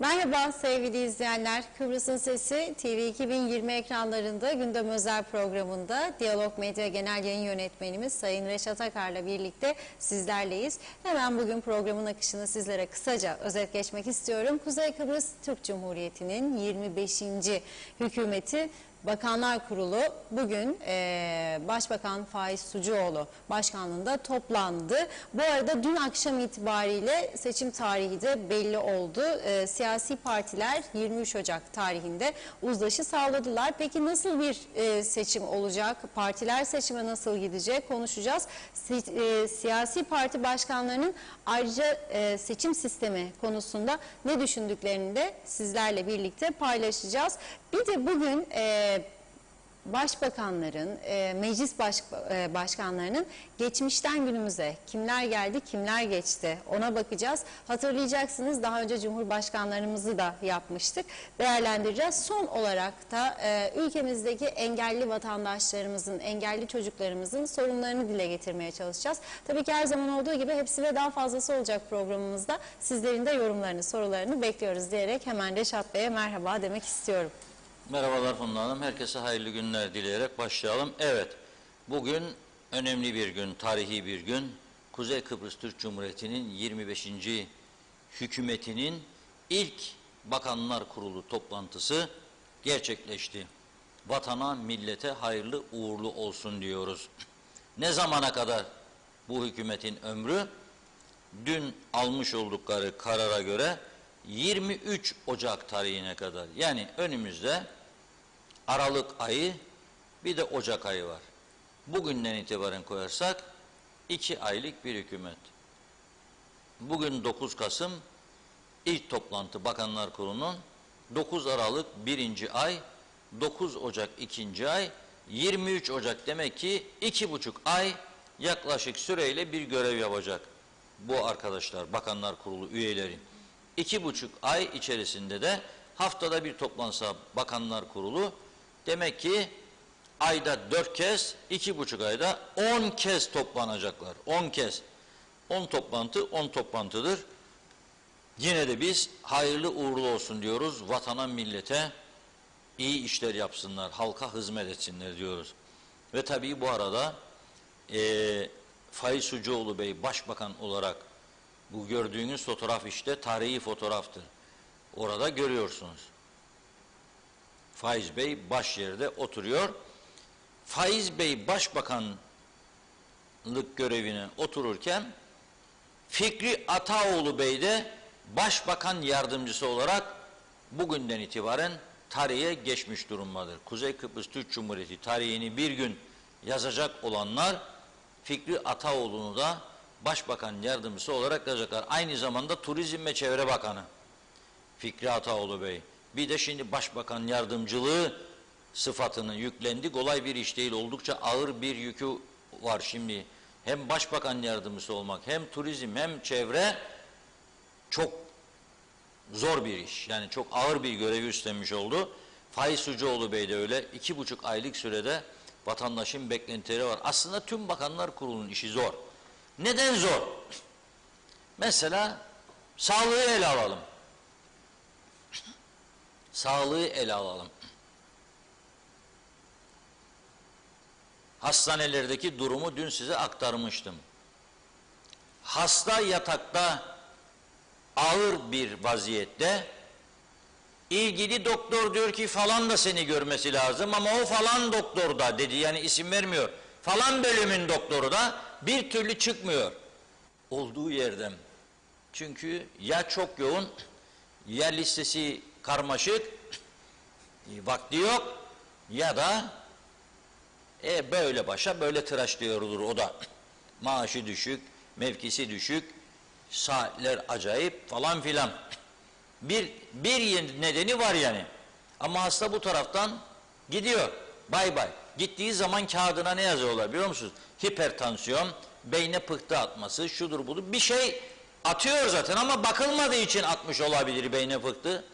Merhaba sevgili izleyenler. Kıbrıs'ın Sesi TV 2020 ekranlarında gündem özel programında Diyalog Medya Genel Yayın Yönetmenimiz Sayın Reşat Akar'la birlikte sizlerleyiz. Hemen bugün programın akışını sizlere kısaca özet geçmek istiyorum. Kuzey Kıbrıs Türk Cumhuriyeti'nin 25. hükümeti Bakanlar Kurulu bugün Başbakan Faiz Sucuoğlu başkanlığında toplandı. Bu arada dün akşam itibariyle seçim tarihi de belli oldu. Siyasi partiler 23 Ocak tarihinde uzlaşı sağladılar. Peki nasıl bir seçim olacak? Partiler seçime nasıl gidecek? Konuşacağız. Siyasi parti başkanlarının ayrıca seçim sistemi konusunda ne düşündüklerini de sizlerle birlikte paylaşacağız. Bir de bugün başbakanların, meclis başkanlarının geçmişten günümüze kimler geldi, kimler geçti ona bakacağız. Hatırlayacaksınız daha önce cumhurbaşkanlarımızı da yapmıştık. Değerlendireceğiz. Son olarak da ülkemizdeki engelli vatandaşlarımızın, engelli çocuklarımızın sorunlarını dile getirmeye çalışacağız. Tabii ki her zaman olduğu gibi hepsi ve daha fazlası olacak programımızda. Sizlerin de yorumlarını, sorularını bekliyoruz diyerek hemen Reşat Bey'e merhaba demek istiyorum. Merhabalar Funda Hanım. Herkese hayırlı günler dileyerek başlayalım. Evet, bugün önemli bir gün, tarihi bir gün. Kuzey Kıbrıs Türk Cumhuriyeti'nin 25. hükümetinin ilk Bakanlar Kurulu toplantısı gerçekleşti. Vatana, millete hayırlı uğurlu olsun diyoruz. Ne zamana kadar bu hükümetin ömrü? Dün almış oldukları karara göre 23 Ocak tarihine kadar, yani önümüzde Aralık ayı bir de Ocak ayı var. Bugünden itibaren koyarsak 2 aylık bir hükümet. Bugün 9 Kasım ilk toplantı Bakanlar Kurulu'nun, 9 Aralık 1. ay, 9 Ocak 2. ay, 23 Ocak demek ki 2,5 ay yaklaşık süreyle bir görev yapacak bu arkadaşlar, Bakanlar Kurulu üyeleri. 2,5 ay içerisinde de haftada bir toplansa Bakanlar Kurulu, demek ki ayda 4 kez, 2,5 ayda 10 kez toplanacaklar. 10 kez. 10 toplantı, 10 toplantıdır. Yine de biz hayırlı uğurlu olsun diyoruz. Vatana, millete iyi işler yapsınlar, halka hizmet etsinler diyoruz. Ve tabii bu arada Faiz Sucuoğlu Bey Başbakan olarak, bu gördüğünüz fotoğraf işte tarihi fotoğraftır. Orada görüyorsunuz. Faiz Bey baş yerde oturuyor. Faiz Bey başbakanlık görevine otururken Fikri Ataoğlu Bey de başbakan yardımcısı olarak bugünden itibaren tarihe geçmiş durumdadır. Kuzey Kıbrıs Türk Cumhuriyeti tarihini bir gün yazacak olanlar Fikri Ataoğlu'nu da başbakan yardımcısı olarak yazacaklar. Aynı zamanda Turizm ve Çevre Bakanı Fikri Ataoğlu Bey. Bir de şimdi başbakan yardımcılığı sıfatını yüklendi. Kolay bir iş değil. Oldukça ağır bir yükü var şimdi. Hem başbakan yardımcısı olmak, hem turizm, hem çevre çok zor bir iş. Yani çok ağır bir görevi üstlenmiş oldu. Faiz Sucuoğlu Bey de öyle. 2,5 aylık sürede vatandaşın beklentileri var. Aslında tüm Bakanlar Kurulu'nun işi zor. Neden zor? Mesela sağlığı ele alalım. Sağlığı ele alalım. Hastanelerdeki durumu dün size aktarmıştım. Hasta yatakta ağır bir vaziyette, ilgili doktor diyor ki falan da seni görmesi lazım ama o falan doktor da dedi, yani isim vermiyor. Falan bölümün doktoru da bir türlü çıkmıyor olduğu yerden. Çünkü ya çok yoğun, ya listesi karmaşık, vakti yok, ya da böyle başa böyle tıraşlıyordur o da. Maaşı düşük, mevkisi düşük, saatler acayip falan filan. Bir nedeni var yani. Ama hasta bu taraftan gidiyor. Bay bay. Gittiği zaman kağıdına ne yazıyorlar biliyor musunuz? Hipertansiyon, beyne pıhtı atması, şudur budur. Bir şey atıyor zaten ama bakılmadığı için atmış olabilir beyne pıhtı.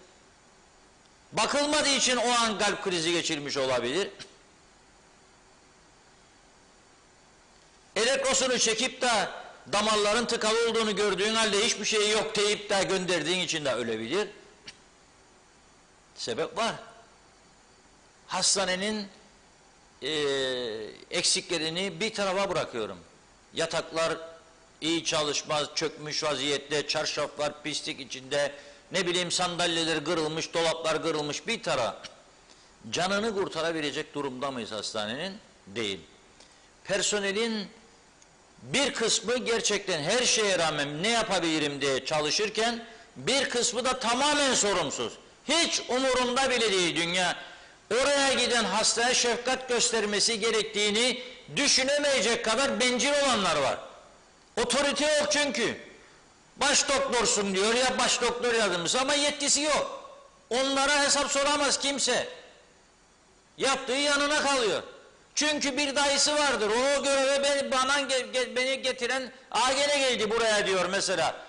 Bakılmadığı için o an kalp krizi geçirmiş olabilir. Elektrosunu çekip de damarların tıkalı olduğunu gördüğün halde hiçbir şey yok deyip de gönderdiğin için de ölebilir. Sebep var. Hastanenin eksiklerini bir tarafa bırakıyorum. Yataklar iyi çalışmaz, çökmüş vaziyette, çarşaflar pislik içinde, ne bileyim sandalyeler kırılmış, dolaplar kırılmış bir tarafa. Canını kurtarabilecek durumda mıyız hastanenin? Değil. Personelin bir kısmı gerçekten her şeye rağmen ne yapabilirim diye çalışırken, bir kısmı da tamamen sorumsuz. Hiç umurunda bile değil dünya. Oraya giden hastaya şefkat göstermesi gerektiğini düşünemeyecek kadar bencil olanlar var. Otorite yok çünkü. Baş doktorsun diyor ya baş doktor yardımcısı ama yetkisi yok. Onlara hesap soramaz kimse. Yaptığı yanına kalıyor. Çünkü bir dayısı vardır. O göreve beni getiren gene geldi buraya diyor mesela.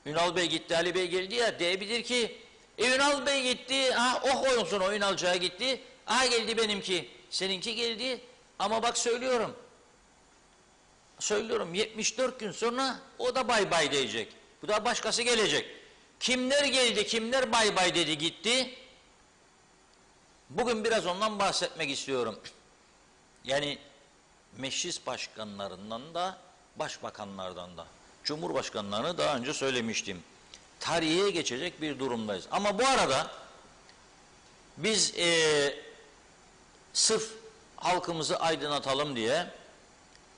Ünal Bey gitti, Ali Bey geldi ya diyebilir ki Ünal Bey gitti, o koyunsun o Ünalcığa gitti. Geldi benimki, seninki geldi ama bak söylüyorum. Söylüyorum 74 gün sonra o da bay bay diyecek. Bu da başkası gelecek. Kimler geldi, kimler bay bay dedi gitti. Bugün biraz ondan bahsetmek istiyorum. Yani meclis başkanlarından da başbakanlardan da. Cumhurbaşkanlarını daha önce söylemiştim. Tarihe geçecek bir durumdayız. Ama bu arada biz sırf halkımızı aydınlatalım diye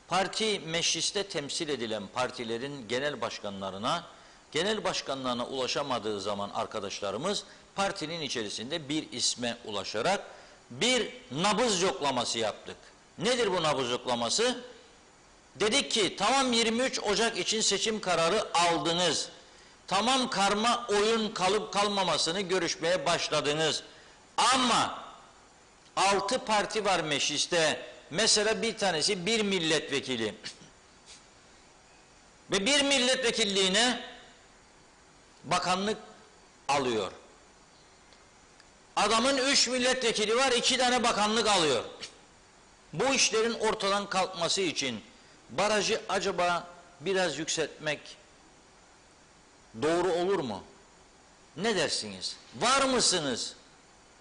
parti mecliste temsil edilen partilerin genel başkanlarına ulaşamadığı zaman arkadaşlarımız partinin içerisinde bir isme ulaşarak bir nabız yoklaması yaptık. Nedir bu nabız yoklaması? Dedik ki tamam 23 Ocak için seçim kararı aldınız. Tamam karma oyun kalıp kalmamasını görüşmeye başladınız. Ama 6 parti var mecliste. Mesela bir tanesi bir milletvekili. Ve bir milletvekilliğine bakanlık alıyor. Adamın 3 milletvekili var, 2 tane bakanlık alıyor. Bu işlerin ortadan kalkması için barajı acaba biraz yükseltmek doğru olur mu? Ne dersiniz? Var mısınız?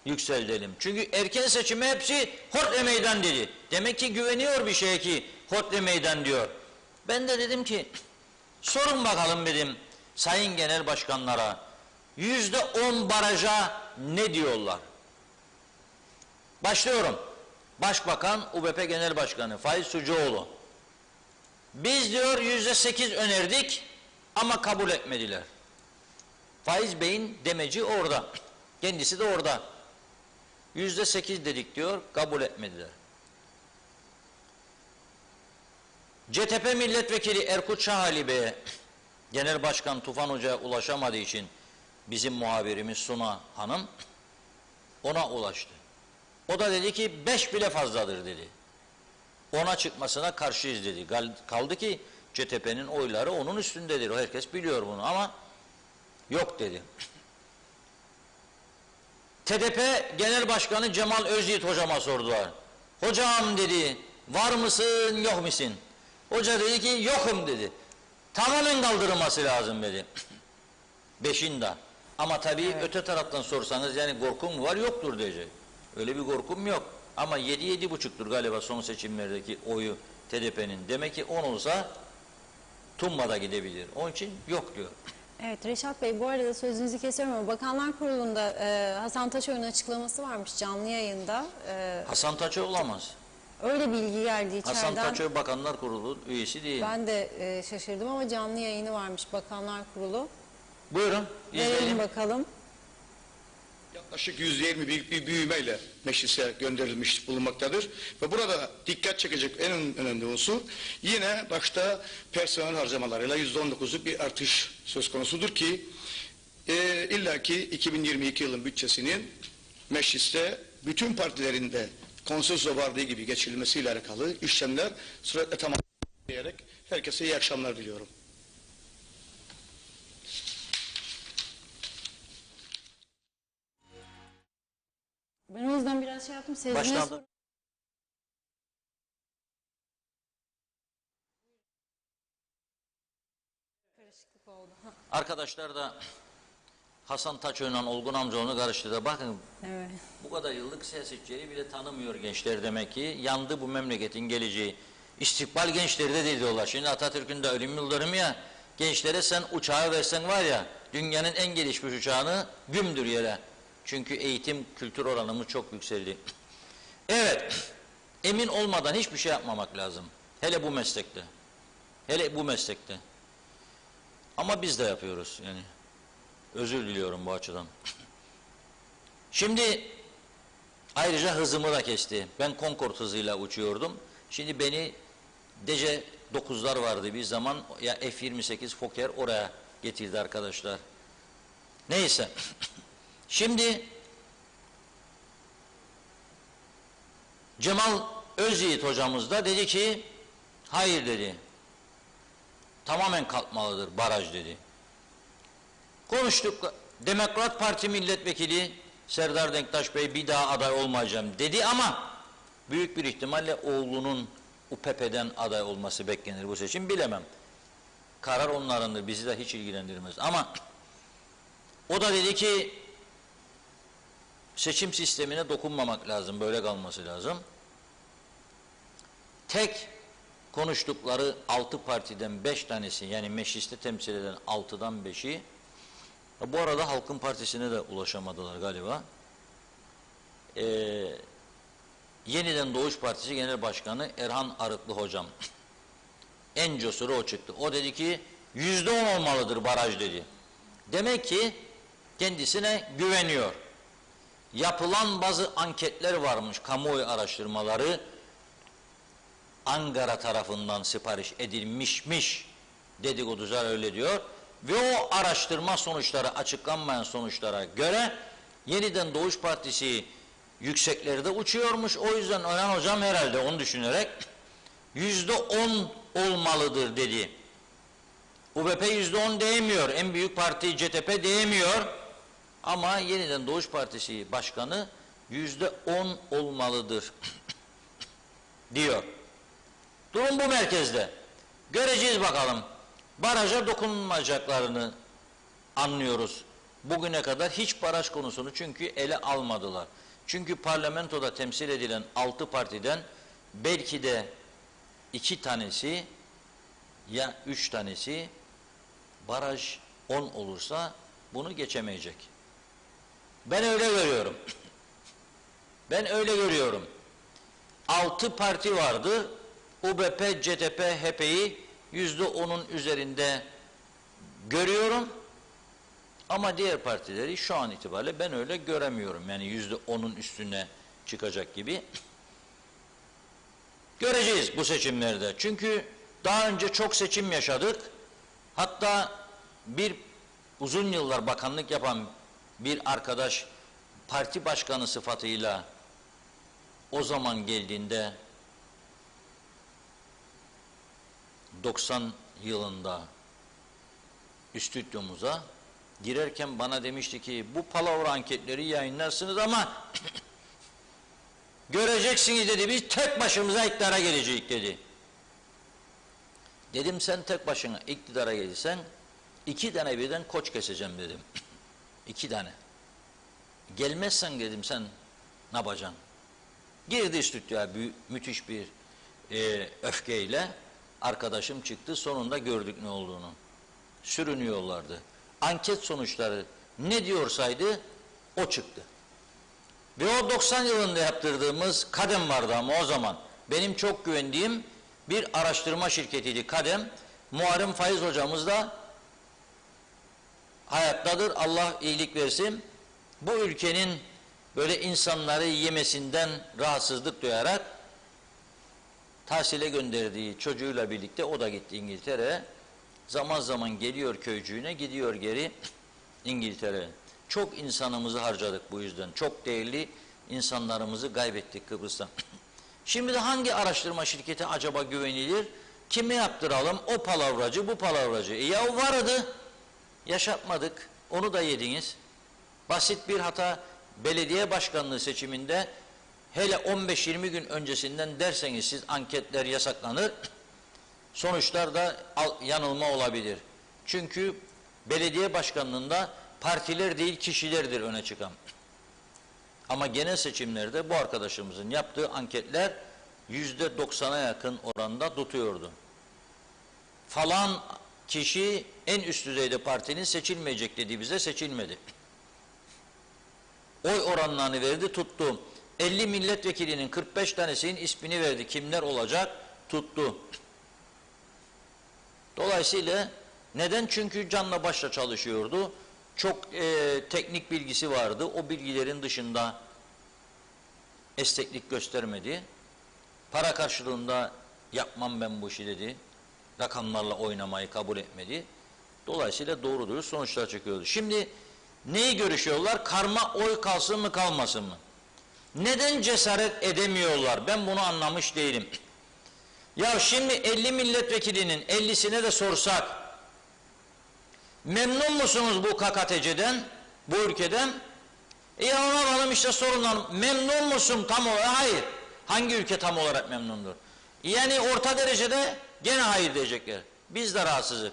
Yükseltelim. Çünkü erken seçime hepsi Hodri meydan dedi. Demek ki güveniyor bir şeye ki Hodri meydan diyor. Ben de dedim ki sorun bakalım dedim sayın genel başkanlara %10 baraja ne diyorlar? Başlıyorum. Başbakan UBP Genel Başkanı Faiz Sucuoğlu. Biz diyor %8 önerdik ama kabul etmediler. Faiz Bey'in demeci orada. Kendisi de orada. %8 dedik diyor, kabul etmediler. CTP Milletvekili Erkut Şahali Bey'e Genel Başkan Tufan Hoca'ya ulaşamadığı için bizim muhabirimiz Suna Hanım ona ulaştı. O da dedi ki 5 bile fazladır dedi. Ona çıkmasına karşıyız dedi. Kaldı ki CTP'nin oyları onun üstündedir. O herkes biliyor bunu ama yok dedi. TDP Genel Başkanı Cemal Özyiğit hocama sordular. Hocam dedi var mısın yok musun? Hoca dedi ki yokum dedi. Tamamen kaldırılması lazım dedi. Beşinde. Ama tabii evet. Öte taraftan sorsanız yani korkum mu var yoktur diyecek. Öyle bir korkum yok. Ama 7-7,5'tur galiba son seçimlerdeki oyu TDP'nin. Demek ki 10 olsa Tumba'da gidebilir. Onun için yok diyor. Evet Reşat Bey bu arada sözünüzü kesiyorum ama Bakanlar Kurulu'nda Hasan Taçoğlu'nun açıklaması varmış canlı yayında. Hasan Taçoğlu olamaz. Öyle bilgi geldi içeriden. Hasan Taçoğlu Bakanlar Kurulu üyesi değil. Ben de şaşırdım ama canlı yayını varmış Bakanlar Kurulu. Buyurun izleyelim. Verelim bakalım. Yaklaşık %20 büyük bir büyümeyle meclise gönderilmiş bulunmaktadır. Ve burada dikkat çekecek en önemli unsur yine başta personel harcamalarıyla %19'luk bir artış söz konusudur ki illaki 2022 yılın bütçesinin mecliste bütün partilerinde konsensus vardığı gibi geçirilmesiyle alakalı işlemler süratle tamamlayarak herkese iyi akşamlar diliyorum. Ben o yüzden biraz şey yaptım. Başladı. Karışıklık oldu. Arkadaşlar da Hasan Taçoğlu'yla Olgun amcaoğlu karıştırdı. Bakın Evet. bu kadar yıllık siyasetçileri bile tanımıyor gençler demek ki. Yandı bu memleketin geleceği. İstikbal gençleri de diyorlar. Şimdi Atatürk'ün de ölüm yıldönümü ya. Gençlere sen uçağı versen var ya, dünyanın en gelişmiş uçağını gümdür yere. Çünkü eğitim, kültür oranımız çok yükseldi. Evet, emin olmadan hiçbir şey yapmamak lazım. Hele bu meslekte. Hele bu meslekte. Ama biz de yapıyoruz yani. Özür diliyorum bu açıdan. Şimdi ayrıca hızımı da kesti. Ben Concorde hızıyla uçuyordum. Şimdi beni DC-9'lar vardı bir zaman, ya F-28 Fokker oraya getirdi arkadaşlar. Neyse. Şimdi Cemal Özyiğit hocamız da dedi ki hayır dedi. Tamamen kalkmalıdır baraj dedi. Konuştuk. Demokrat Parti milletvekili Serdar Denktaş Bey bir daha aday olmayacağım dedi ama büyük bir ihtimalle oğlunun UPP'den aday olması beklenir bu seçim, bilemem. Karar onlarındır, bizi de hiç ilgilendirmez. Ama o da dedi ki seçim sistemine dokunmamak lazım, böyle kalması lazım. Tek konuştukları 6 partiden 5 tanesi, yani mecliste temsil eden 6'dan 5'i, bu arada Halkın Partisi'ne de ulaşamadılar galiba. Yeniden Doğuş Partisi Genel Başkanı Erhan Arıklı hocam. En cesuru o çıktı. O dedi ki %10 olmalıdır baraj dedi. Demek ki kendisine güveniyor. Yapılan bazı anketler varmış, kamuoyu araştırmaları Ankara tarafından sipariş edilmişmiş, dedikoducular öyle diyor. Ve o araştırma sonuçları, açıklanmayan sonuçlara göre Yeniden Doğuş Partisi yükseklerde uçuyormuş. O yüzden Önen hocam herhalde onu düşünerek %10 olmalıdır dedi. UBP %10 diyemiyor. En büyük parti CTP diyemiyor. Ama Yeniden Doğuş Partisi Başkanı %10 olmalıdır diyor. Durum bu merkezde. Göreceğiz bakalım. Baraja dokunmayacaklarını anlıyoruz. Bugüne kadar hiç baraj konusunu çünkü ele almadılar. Çünkü parlamentoda temsil edilen 6 partiden belki de 2 tanesi ya 3 tanesi baraj 10 olursa bunu geçemeyecek. Ben öyle görüyorum. Ben öyle görüyorum. 6 parti vardır. UBP, CTP, HP'yi %10'un üzerinde görüyorum. Ama diğer partileri şu an itibariyle ben öyle göremiyorum. Yani %10'un üstüne çıkacak gibi. Göreceğiz bu seçimlerde. Çünkü daha önce çok seçim yaşadık. Hatta bir uzun yıllar bakanlık yapan bir arkadaş parti başkanı sıfatıyla o zaman geldiğinde 90 yılında stüdyomuza girerken bana demişti ki bu palavra anketleri yayınlarsınız ama göreceksiniz dedi, biz tek başımıza iktidara geleceğiz dedi. Dedim sen tek başına iktidara gelirsen 2 tane birden koç keseceğim dedim. 2 tane. Gelmezsen dedim sen ne yapacaksın? Girdi stüdyoya müthiş bir öfkeyle, arkadaşım çıktı, sonunda gördük ne olduğunu. Sürünüyorlardı. Anket sonuçları ne diyorsaydı o çıktı. Ve o 90 yılında yaptırdığımız Kadem vardı ama o zaman benim çok güvendiğim bir araştırma şirketiydi Kadem. Muharrem Faiz hocamız da hayattadır, Allah iyilik versin. Bu ülkenin böyle insanları yemesinden rahatsızlık duyarak tahsile gönderdiği çocuğuyla birlikte o da gitti İngiltere'ye. Zaman zaman geliyor köycüğüne, gidiyor geri İngiltere'ye. Çok insanımızı harcadık bu yüzden. Çok değerli insanlarımızı kaybettik Kıbrıs'tan. Şimdi de hangi araştırma şirketi acaba güvenilir? Kime yaptıralım? O palavracı, bu palavracı. Ya o vardı. Yaşatmadık. Onu da yediniz. Basit bir hata. Belediye başkanlığı seçiminde hele 15-20 gün öncesinden derseniz siz anketler yasaklanır. Sonuçlarda yanılma olabilir. Çünkü belediye başkanlığında partiler değil kişilerdir öne çıkan. Ama genel seçimlerde bu arkadaşımızın yaptığı anketler %90'a yakın oranda tutuyordu. Falan kişi en üst düzeyde partinin seçilmeyecek dedi, bize seçilmedi. Oy oranlarını verdi, tuttu. 50 milletvekilinin 45 tanesinin ismini verdi. Kimler olacak? Tuttu. Dolayısıyla neden? Çünkü canla başla çalışıyordu. Çok teknik bilgisi vardı. O bilgilerin dışında esneklik göstermedi. Para karşılığında yapmam ben bu işi dedi. Rakamlarla oynamayı kabul etmedi. Dolayısıyla doğru dürüst sonuçlar çıkıyordu. Şimdi neyi görüşüyorlar? Karma oy kalsın mı kalmasın mı? Neden cesaret edemiyorlar? Ben bunu anlamış değilim. Ya şimdi 50 milletvekilinin 50'sine de sorsak, memnun musunuz bu KKTC'den, bu ülkeden? Ya ona alalım işte sorunlar. Memnun musun tam olarak? Hayır. Hangi ülke tam olarak memnundur? Yani orta derecede gene hayır diyecekler. Biz de rahatsızız.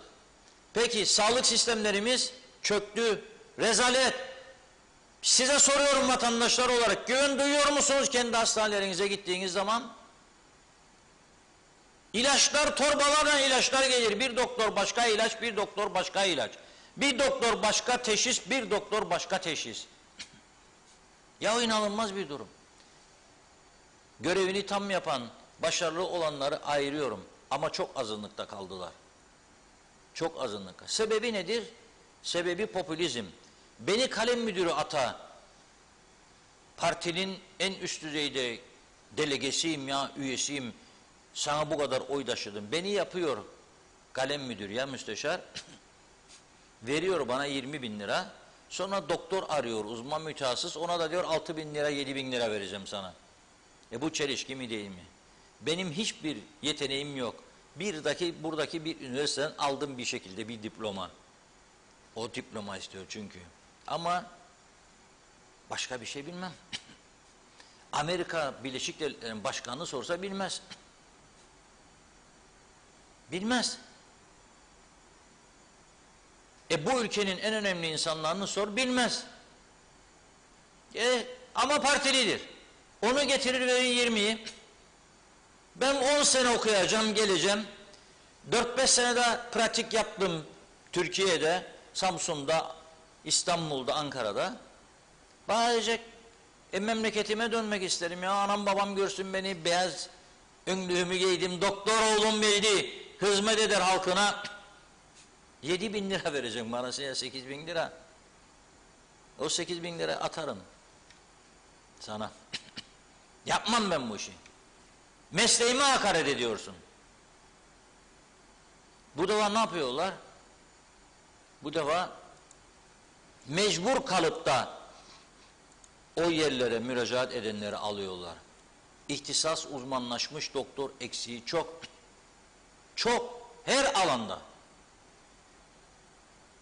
Peki sağlık sistemlerimiz çöktü. Rezalet. Size soruyorum vatandaşlar olarak, güven duyuyor musunuz kendi hastanelerinize gittiğiniz zaman? İlaçlar, torbalarla ilaçlar gelir. Bir doktor başka ilaç, bir doktor başka ilaç. Bir doktor başka teşhis, bir doktor başka teşhis. Ya inanılmaz bir durum. Görevini tam yapan, başarılı olanları ayırıyorum. Ama çok azınlıkta kaldılar. Çok azınlıkta. Sebebi nedir? Sebebi popülizm. Beni kalem müdürü ata, partinin en üst düzeyde delegesiyim ya, üyesiyim, sana bu kadar oy taşıdım. Beni yapıyor kalem müdürü ya müsteşar, veriyor bana 20.000 lira, sonra doktor arıyor, uzman mütehassıs, ona da diyor 6.000 lira, 7.000 lira vereceğim sana. Bu çelişki mi değil mi? Benim hiçbir yeteneğim yok. Buradaki bir üniversiteden aldım bir şekilde bir diploma. O diploma istiyor çünkü. Ama başka bir şey bilmem. Amerika Birleşik Devletleri'nin başkanını sorsa bilmez. Bilmez. Bu ülkenin en önemli insanlarını sor, bilmez. Ama partilidir. Onu getirir verin 20'yi. Ben 10 sene okuyacağım, geleceğim. 4-5 senede pratik yaptım Türkiye'de, Samsun'da, İstanbul'da, Ankara'da. Bana diyecek, memleketime dönmek isterim ya, anam babam görsün beni, beyaz önlüğümü giydim, doktor oğlum bildi, hizmet eder halkına. 7.000 lira vereceğim bana, 8.000 lira. O 8.000 lira atarım sana. Yapmam ben bu işi. Mesleğime hakaret ediyorsun. Bu defa ne yapıyorlar? Bu defa mecbur kalıp da o yerlere müracaat edenleri alıyorlar. İhtisas uzmanlaşmış doktor eksiği çok. Çok. Her alanda.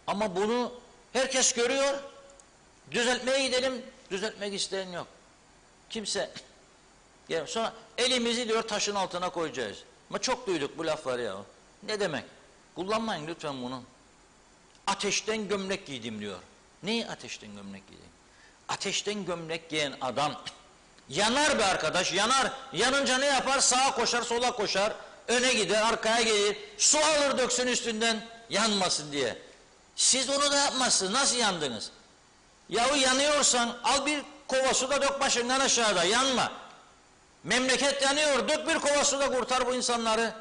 Ama bunu herkes görüyor. Düzeltmeye gidelim. Düzeltmek isteyen yok. Kimse. Yani sonra elimizi diyor taşın altına koyacağız. Ama çok duyduk bu lafları ya. Ne demek? Kullanmayın lütfen bunu. Ateşten gömlek giydim diyor. Neyi ateşten gömlek giydim? Ateşten gömlek giyen adam yanar be arkadaş, yanar. Yanınca ne yapar? Sağa koşar, sola koşar, öne gider, arkaya gelir. Su alır döksün üstünden yanmasın diye. Siz onu da yapmazsınız. Nasıl yandınız? Yahu yanıyorsan al bir kova su da dök başından aşağıda, yanma. Memleket yanıyor, dök bir kova su da kurtar bu insanları.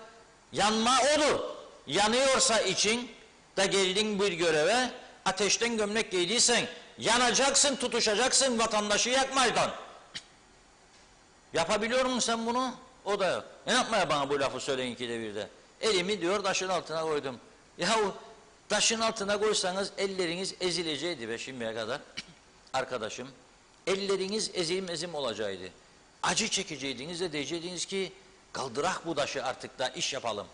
Yanma olur. Yanıyorsa için da geldin bir göreve, ateşten gömlek giydiysen yanacaksın, tutuşacaksın vatandaşı yakmaydan. Yapabiliyor musun sen bunu? O da yok. Ne yapmaya bana bu lafı söyleyin ikide bir de. Elimi diyor taşın altına koydum. Yahu taşın altına koysanız elleriniz ezileceğiydi be şimdiye kadar. Arkadaşım, elleriniz ezim olacaktı. Acı çekeceydiniz de diyeceydiniz ki kaldırak bu taşı artık da iş yapalım.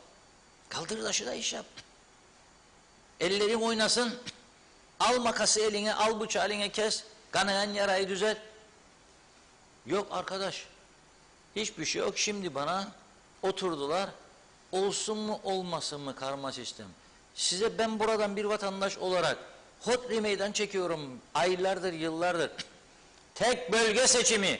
Kaldır taşı da iş yap. Ellerin oynasın. Al makası eline, al bıçağı eline kes. Kanayan yarayı düzelt. Yok arkadaş. Hiçbir şey yok. Şimdi bana oturdular. Olsun mu olmasın mı karma sistem. Size ben buradan bir vatandaş olarak Hodri meydan çekiyorum aylardır, yıllardır. Tek bölge seçimi.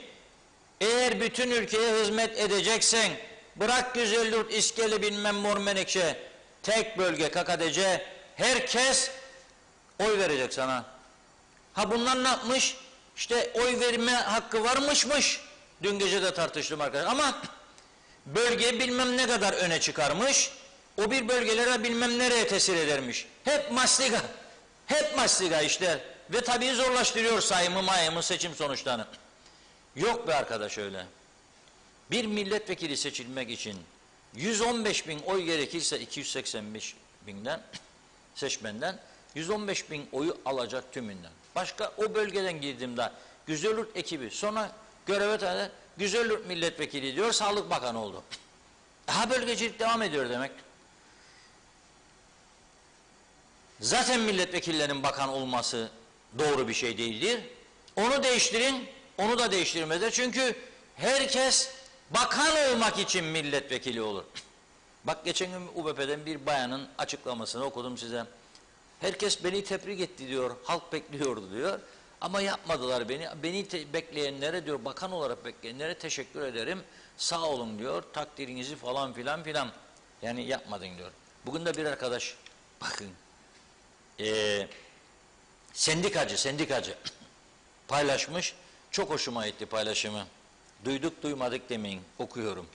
Eğer bütün ülkeye hizmet edeceksen, bırak Güzelyurt, İskele, bilmem Mor Menekşe, tek bölge KKTC, herkes oy verecek sana. Ha bunlar ne yapmış? İşte oy verme hakkı varmışmış. Dün gece de tartıştım arkadaşlar. Ama bölge bilmem ne kadar öne çıkarmış. O bir bölgelere bilmem nereye tesir edermiş. Hep mastiga. Hep mastiga işler. Ve tabii zorlaştırıyor sayımı seçim sonuçlarını. Yok be arkadaş öyle. Bir milletvekili seçilmek için 115 bin oy gerekirse 285 binden seçmenden 115 bin oyu alacak tümünden. Başka o bölgeden girdiğimde Güzelyurt ekibi sonra göreve tabi Güzelyurt milletvekili diyor, Sağlık Bakanı oldu. Daha bölgecilik devam ediyor demek. Zaten milletvekillerinin bakan olması doğru bir şey değildir. Onu değiştirin, onu da değiştirmezler. Çünkü herkes bakan olmak için milletvekili olur. Bak geçen gün UBP'den bir bayanın açıklamasını okudum size. Herkes beni tebrik etti diyor, halk bekliyordu diyor. Ama yapmadılar beni. Beni bekleyenlere diyor, bakan olarak bekleyenlere teşekkür ederim. Sağ olun diyor, takdirinizi falan filan filan. Yani yapmadın diyor. Bugün de bir arkadaş, bakın, sendikacı paylaşmış. Çok hoşuma gitti paylaşımı. Duyduk duymadık demeyin, okuyorum.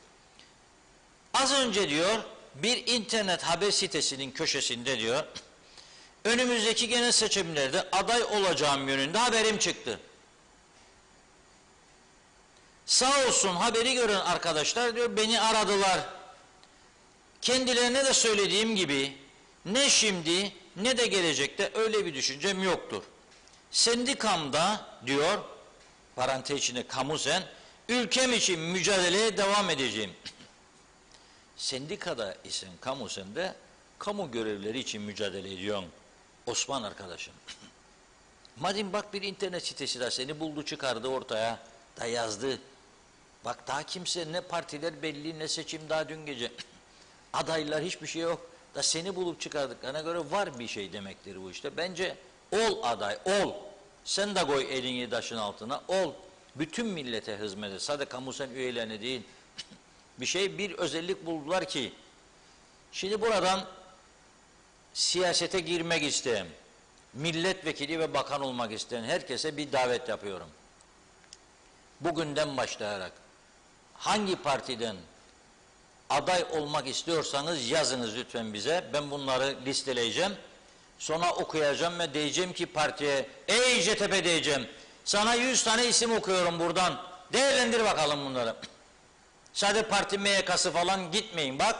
Az önce diyor, bir internet haber sitesinin köşesinde diyor, önümüzdeki genel seçimlerde aday olacağım yönünde haberim çıktı. Sağ olsun haberi gören arkadaşlar diyor beni aradılar. Kendilerine de söylediğim gibi ne şimdi ne de gelecekte öyle bir düşüncem yoktur. Sendikamda diyor, parantez içinde kamusen, ülkem için mücadeleye devam edeceğim. Sendikada isen kamusen de kamu görevleri için mücadele ediyorsun. Osman arkadaşım. Madem bak bir internet sitesi de seni buldu çıkardı ortaya da yazdı. Bak daha kimse ne partiler belli ne seçim daha dün gece. Adaylar hiçbir şey yok. Da seni bulup çıkardıklarına göre var bir şey demektir bu işte. Bence ol aday ol. Sen de koy elini taşın altına ol. Bütün millete hizmet et. Sadece kamusen üyelerine değil. Bir özellik buldular ki şimdi buradan siyasete girmek isteyen, milletvekili ve bakan olmak isteyen herkese bir davet yapıyorum. Bugünden başlayarak hangi partiden aday olmak istiyorsanız yazınız lütfen bize. Ben bunları listeleyeceğim. Sonra okuyacağım ve diyeceğim ki partiye, ey CTP diyeceğim, sana 100 tane isim okuyorum buradan. Değerlendir bakalım bunları. Sadece parti MYK'sı falan gitmeyin. Bak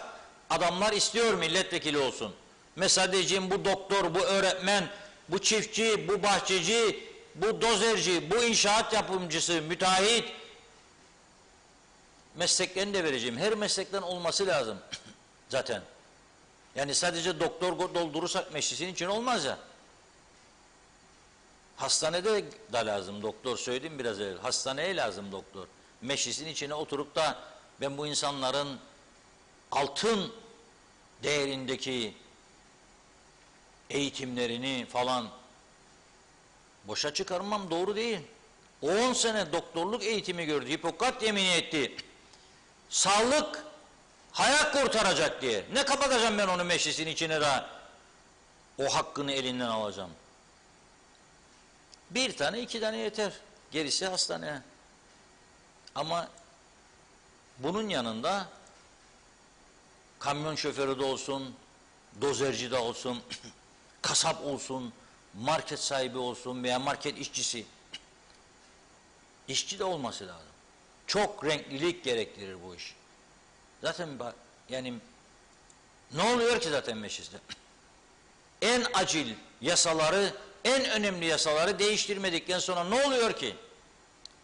adamlar istiyor milletvekili olsun. Mesela diyeceğim bu doktor, bu öğretmen, bu çiftçi, bu bahçeci, bu dozerci, bu inşaat yapımcısı, müteahhit mesleklerini de vereceğim. Her meslekten olması lazım zaten. Yani sadece doktor doldurursak meclisin için olmaz ya. Hastanede de lazım doktor, söyledim biraz evvel. Hastaneye lazım doktor. Meclisin içine oturup da ben bu insanların altın değerindeki eğitimlerini falan boşa çıkarmam doğru değil. 10 sene doktorluk eğitimi gördü. Hipokrat yemini etti. Sağlık hayat kurtaracak diye. Ne kapatacağım ben onu meclisin içine daha o hakkını elinden alacağım. Bir tane iki tane yeter. Gerisi hastaneye. Ama bunun yanında kamyon şoförü de olsun, dozerci de olsun, kasap olsun, market sahibi olsun veya market işçisi. İşçi de olması lazım. Çok renklilik gerektirir bu iş. Zaten bak yani ne oluyor ki zaten mecliste? En acil yasaları, en önemli yasaları değiştirmedikten sonra ne oluyor ki?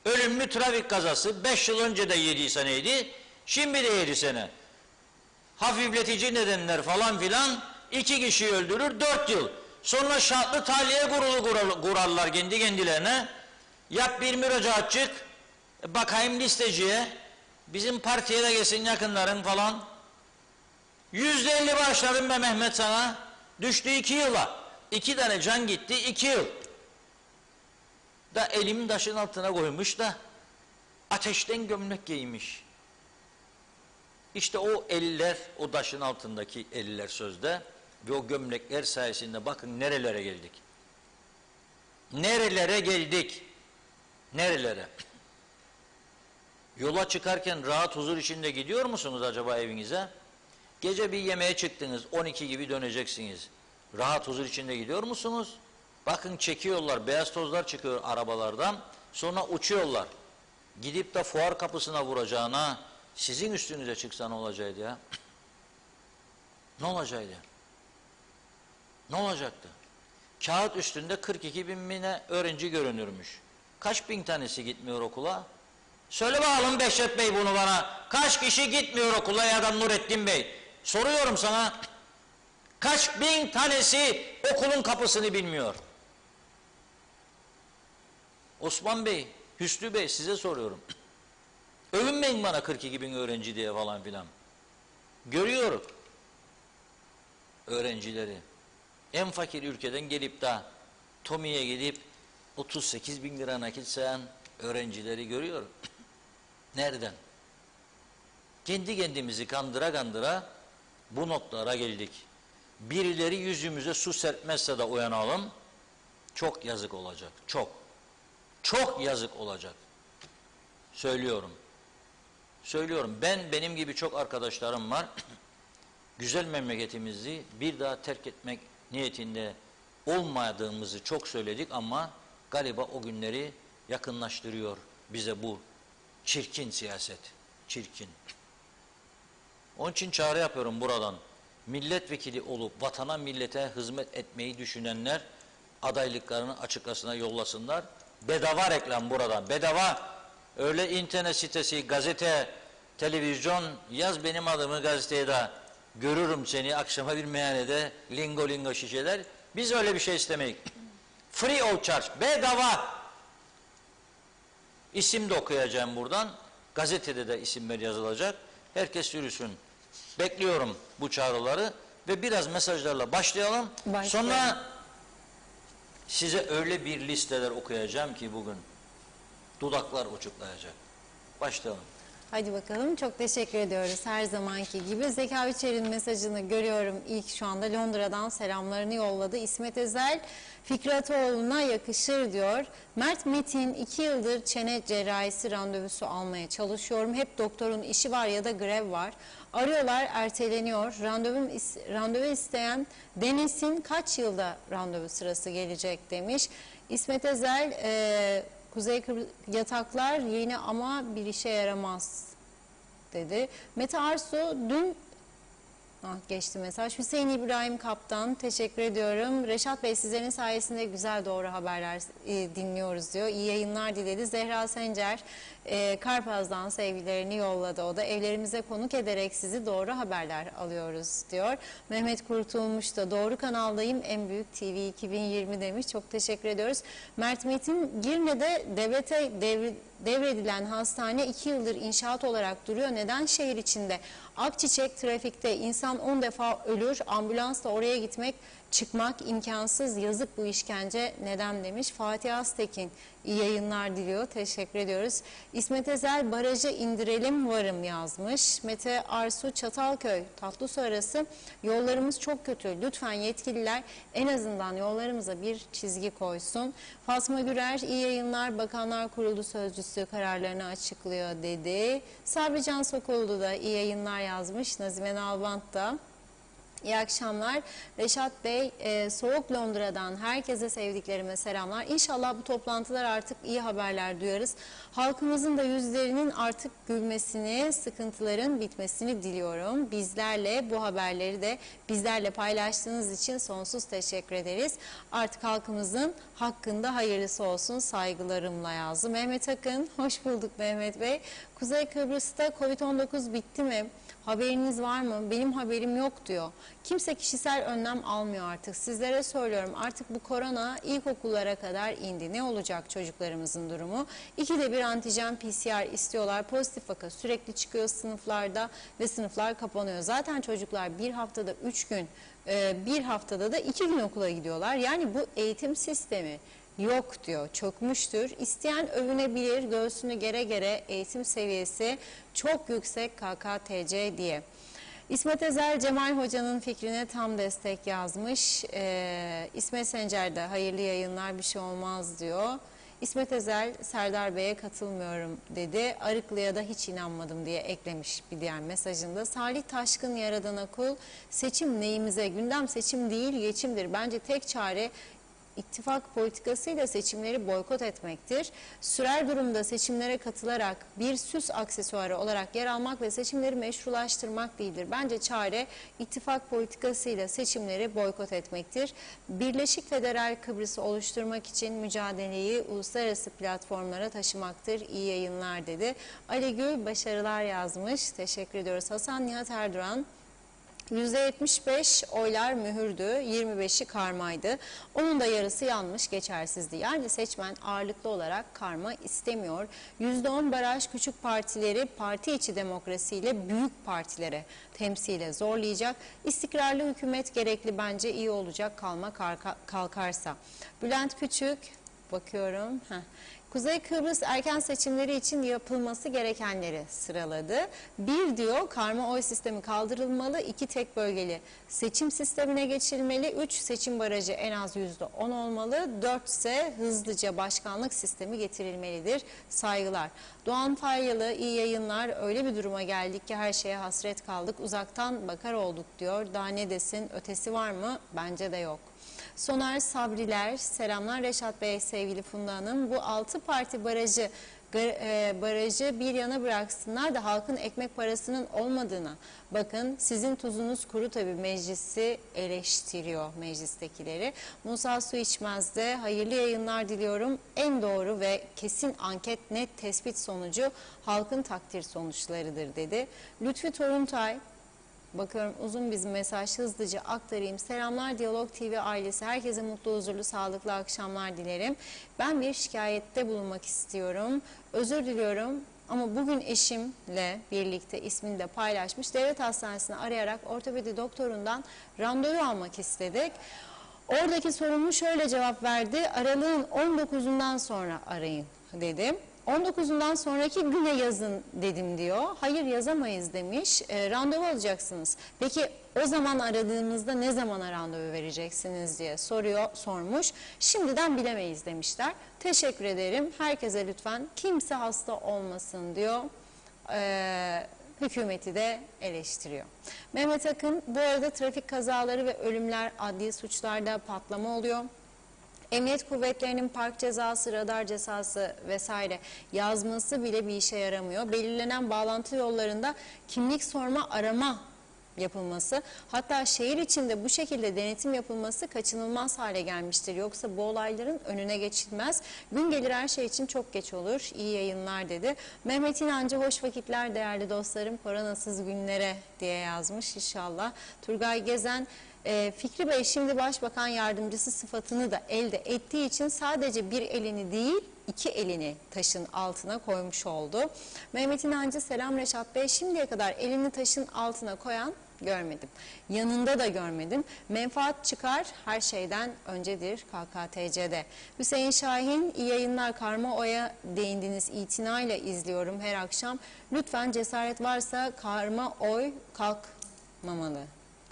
Ölümlü trafik kazası 5 yıl önce de 7 seneydi, şimdi de 7 sene. Hafifletici nedenler falan filan 2 kişiyi öldürür 4 yıl. Sonra şartlı tahliye kurulu kurarlar kendi kendilerine. Yap bir müracaat çık, bakayım listeciye, bizim partiye de gelsin yakınların falan. %50 bağışladım be Mehmet sana, düştü 2 yıla. 2 tane can gitti, 2 yıl. Da elim taşın altına koymuş da ateşten gömlek giymiş. İşte o eller, o taşın altındaki eller sözde ve o gömlekler sayesinde bakın nerelere geldik. Nerelere geldik? Nerelere? Yola çıkarken rahat huzur içinde gidiyor musunuz acaba evinize? Gece bir yemeğe çıktınız, 12 gibi döneceksiniz. Rahat huzur içinde gidiyor musunuz? Bakın çekiyorlar, beyaz tozlar çıkıyor arabalardan, sonra uçuyorlar. Gidip de fuar kapısına vuracağına sizin üstünüze çıksa ne olacaktı ya? Ne olacaktı? Ne olacaktı? Kağıt üstünde 42 bin bine öğrenci görünürmüş. Kaç bin tanesi gitmiyor okula? Söyle bakalım Behçet Bey bunu bana. Kaç kişi gitmiyor okula ya da Nurettin Bey? Soruyorum sana. Kaç bin tanesi okulun kapısını bilmiyor? Osman Bey, Hüsnü Bey size soruyorum. Övünmeyin bana 42 bin öğrenci diye falan filan. Görüyorum öğrencileri. En fakir ülkeden gelip de TOMİ'ye gidip 38 bin lira nakit sayan öğrencileri görüyorum. Nereden? Kendi kendimizi kandıra kandıra bu noktalara geldik. Birileri yüzümüze su serpmezse de uyanalım. Çok yazık olacak. Çok. Çok yazık olacak. Söylüyorum. Söylüyorum. Benim gibi çok arkadaşlarım var. Güzel memleketimizi bir daha terk etmek niyetinde olmadığımızı çok söyledik ama galiba o günleri yakınlaştırıyor bize bu çirkin siyaset. Çirkin. Onun için çağrı yapıyorum buradan. Milletvekili olup vatana millete hizmet etmeyi düşünenler adaylıklarını açıklasına yollasınlar. Bedava reklam buradan. Bedava. Öyle internet sitesi, gazete, televizyon yaz benim adımı gazeteye de görürüm seni akşama bir meyhanede lingo lingo şişeler. Biz öyle bir şey istemeyiz. Free of charge. Bedava. İsim de okuyacağım buradan. Gazetede de isimler yazılacak. Herkes yürüsün. Bekliyorum bu çağrıları ve biraz mesajlarla başlayalım. Sonra size öyle bir listeler okuyacağım ki bugün dudaklar uçuklayacak. Başlayalım. Hadi bakalım. Çok teşekkür ediyoruz her zamanki gibi. Zeka Biçer'in mesajını görüyorum. İlk şu anda Londra'dan selamlarını yolladı. İsmet Özel, Fikratoğlu'na yakışır diyor. Mert Metin, 2 yıldır çene cerrahisi randevusu almaya çalışıyorum. Hep doktorun işi var ya da grev var. Arıyorlar, erteleniyor. Randevu isteyen denesin, kaç yılda randevu sırası gelecek demiş. İsmet Özel, Kuzey Kıbrıs yataklar yeni ama bir işe yaramaz dedi. Mete Arsu dün geçti mesaj. Hüseyin İbrahim Kaptan teşekkür ediyorum. Reşat Bey sizlerin sayesinde güzel doğru haberler dinliyoruz diyor. İyi yayınlar diledi. Zehra Sencer Karpaz'dan sevgilerini yolladı. O da evlerimize konuk ederek sizi doğru haberler alıyoruz diyor. Mehmet Kurtulmuş da doğru kanaldayım en büyük TV 2020 demiş. Çok teşekkür ediyoruz. Mert Metin Girne'de devlete devredilen hastane 2 yıldır inşaat olarak duruyor. Neden şehir içinde? Akçiçek trafikte insan 10 defa ölür. Ambulansla oraya gitmek, çıkmak imkansız. Yazık bu işkence neden demiş. Fatih Aztekin iyi yayınlar diliyor. Teşekkür ediyoruz. İsmet Ezel barajı indirelim varım yazmış. Mete Arsu Çatalköy Tatlısu arası yollarımız çok kötü. Lütfen yetkililer en azından yollarımıza bir çizgi koysun. Fatma Gürer iyi yayınlar. Bakanlar Kurulu Sözcüsü kararlarını açıklıyor dedi. Sabrican Sokollu da iyi yayınlar yazmış. Nazime Nalbant da. İyi akşamlar. Reşat Bey, soğuk Londra'dan herkese sevdiklerime selamlar. İnşallah bu toplantılar artık iyi haberler duyarız. Halkımızın da yüzlerinin artık gülmesini, sıkıntıların bitmesini diliyorum. Bizlerle bu haberleri de bizlerle paylaştığınız için sonsuz teşekkür ederiz. Artık halkımızın hakkında hayırlısı olsun saygılarımla yazdı. Mehmet Akın, hoş bulduk Mehmet Bey. Kuzey Kıbrıs'ta Covid-19 bitti mi? Haberiniz var mı? Benim haberim yok diyor. Kimse kişisel önlem almıyor artık. Sizlere söylüyorum, artık bu korona ilkokullara kadar indi. Ne olacak çocuklarımızın durumu? 2'de 1 antijen PCR istiyorlar. Pozitif vaka sürekli çıkıyor sınıflarda ve sınıflar kapanıyor. Zaten çocuklar bir haftada 3 gün, bir haftada da 2 gün okula gidiyorlar. Yani bu eğitim sistemi yok diyor, çökmüştür. İsteyen övünebilir, göğsünü gere gere, eğitim seviyesi çok yüksek KKTC diye. İsmet Ezel, Cemal Hoca'nın fikrine tam destek yazmış. İsmet Sencer de hayırlı yayınlar, bir şey olmaz diyor. İsmet Ezel, Serdar Bey'e katılmıyorum dedi. Arıklı'ya da hiç inanmadım diye eklemiş bir diğer mesajında. Salih Taşkın, Yaradan'a kul, seçim neyimize? Gündem seçim değil, geçimdir. Bence tek çare İttifak politikasıyla seçimleri boykot etmektir. Sürer durumda seçimlere katılarak bir süs aksesuarı olarak yer almak ve seçimleri meşrulaştırmak değildir. Bence çare ittifak politikasıyla seçimleri boykot etmektir. Birleşik Federal Kıbrıs'ı oluşturmak için mücadeleyi uluslararası platformlara taşımaktır. İyi yayınlar dedi. Ali Gül başarılar yazmış. Teşekkür ediyoruz. Hasan Nihat Erduran, %75 oylar mühürdü, 25'i karmaydı. Onun da yarısı yanlış, geçersizdi. Yani seçmen ağırlıklı olarak karma istemiyor. %10 baraj küçük partileri parti içi demokrasiyle büyük partilere temsile zorlayacak. İstikrarlı hükümet gerekli, bence iyi olacak kalma kalkarsa. Bülent Küçük, bakıyorum. Kuzey Kıbrıs erken seçimleri için yapılması gerekenleri sıraladı. 1 diyor, karma oy sistemi kaldırılmalı. 2, tek bölgeli seçim sistemine geçilmeli. 3, seçim barajı en az %10 olmalı. 4 ise hızlıca başkanlık sistemi getirilmelidir. Saygılar. Doğan Faryalı, iyi yayınlar. Öyle bir duruma geldik ki her şeye hasret kaldık. Uzaktan bakar olduk diyor. Daha ne desin, ötesi var mı? Bence de yok. Soner Sabriler, selamlar Reşat Bey, sevgili Funda Hanım. Bu 6 parti barajı bir yana bıraksınlar da halkın ekmek parasının olmadığına bakın. Sizin tuzunuz kuru tabii, meclisi eleştiriyor, meclistekileri. Musa Su İçmez de hayırlı yayınlar diliyorum. En doğru ve kesin anket, net tespit sonucu halkın takdir sonuçlarıdır dedi. Lütfi Toruntay, bakıyorum uzun bir mesaj, hızlıca aktarayım. Selamlar Diyalog TV ailesi. Herkese mutlu, huzurlu, sağlıklı akşamlar dilerim. Ben bir şikayette bulunmak istiyorum. Özür diliyorum ama bugün eşimle birlikte ismini de paylaşmış. Devlet hastanesini arayarak ortopedi doktorundan randevu almak istedik. Oradaki sorumlu şöyle cevap verdi. Aralığın 19'undan sonra arayın dedim. 19'undan sonraki güne yazın dedim diyor. Hayır, yazamayız demiş. Randevu alacaksınız. Peki o zaman aradığımızda ne zamana randevu vereceksiniz diye sormuş. Şimdiden bilemeyiz demişler. Teşekkür ederim. Herkese lütfen kimse hasta olmasın diyor. Hükümeti de eleştiriyor. Mehmet Akın, bu arada trafik kazaları ve ölümler, adli suçlarda patlama oluyor. Emniyet kuvvetlerinin park cezası, radar cezası vesaire yazması bile bir işe yaramıyor. Belirlenen bağlantı yollarında kimlik sorma, arama yapılması, hatta şehir içinde bu şekilde denetim yapılması kaçınılmaz hale gelmiştir. Yoksa bu olayların önüne geçilmez. Gün gelir her şey için çok geç olur. İyi yayınlar dedi. Mehmet İnancı, hoş vakitler değerli dostlarım, koronasız günlere diye yazmış inşallah. Turgay Gezen, Fikri Bey şimdi başbakan yardımcısı sıfatını da elde ettiği için sadece bir elini değil 2 elini taşın altına koymuş oldu. Mehmet İnancı, selam Reşat Bey, şimdiye kadar elini taşın altına koyan görmedim. Yanında da görmedim. Menfaat çıkar her şeyden öncedir KKTC'de. Hüseyin Şahin, iyi yayınlar, karma oya değindiniz, itinayla izliyorum her akşam. Lütfen cesaret varsa karma oy kalkmamalı.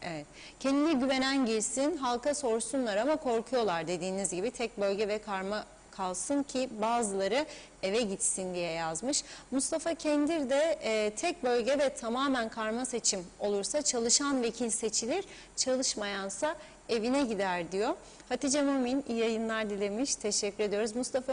Evet. Kendine güvenen girsin, halka sorsunlar ama korkuyorlar dediğiniz gibi. Tek bölge ve karma kalsın ki bazıları eve gitsin diye yazmış. Mustafa Kendir de tek bölge ve tamamen karma seçim olursa çalışan vekil seçilir, çalışmayansa evine gider diyor. Hatice Mumin iyi yayınlar dilemiş. Teşekkür ediyoruz. Mustafa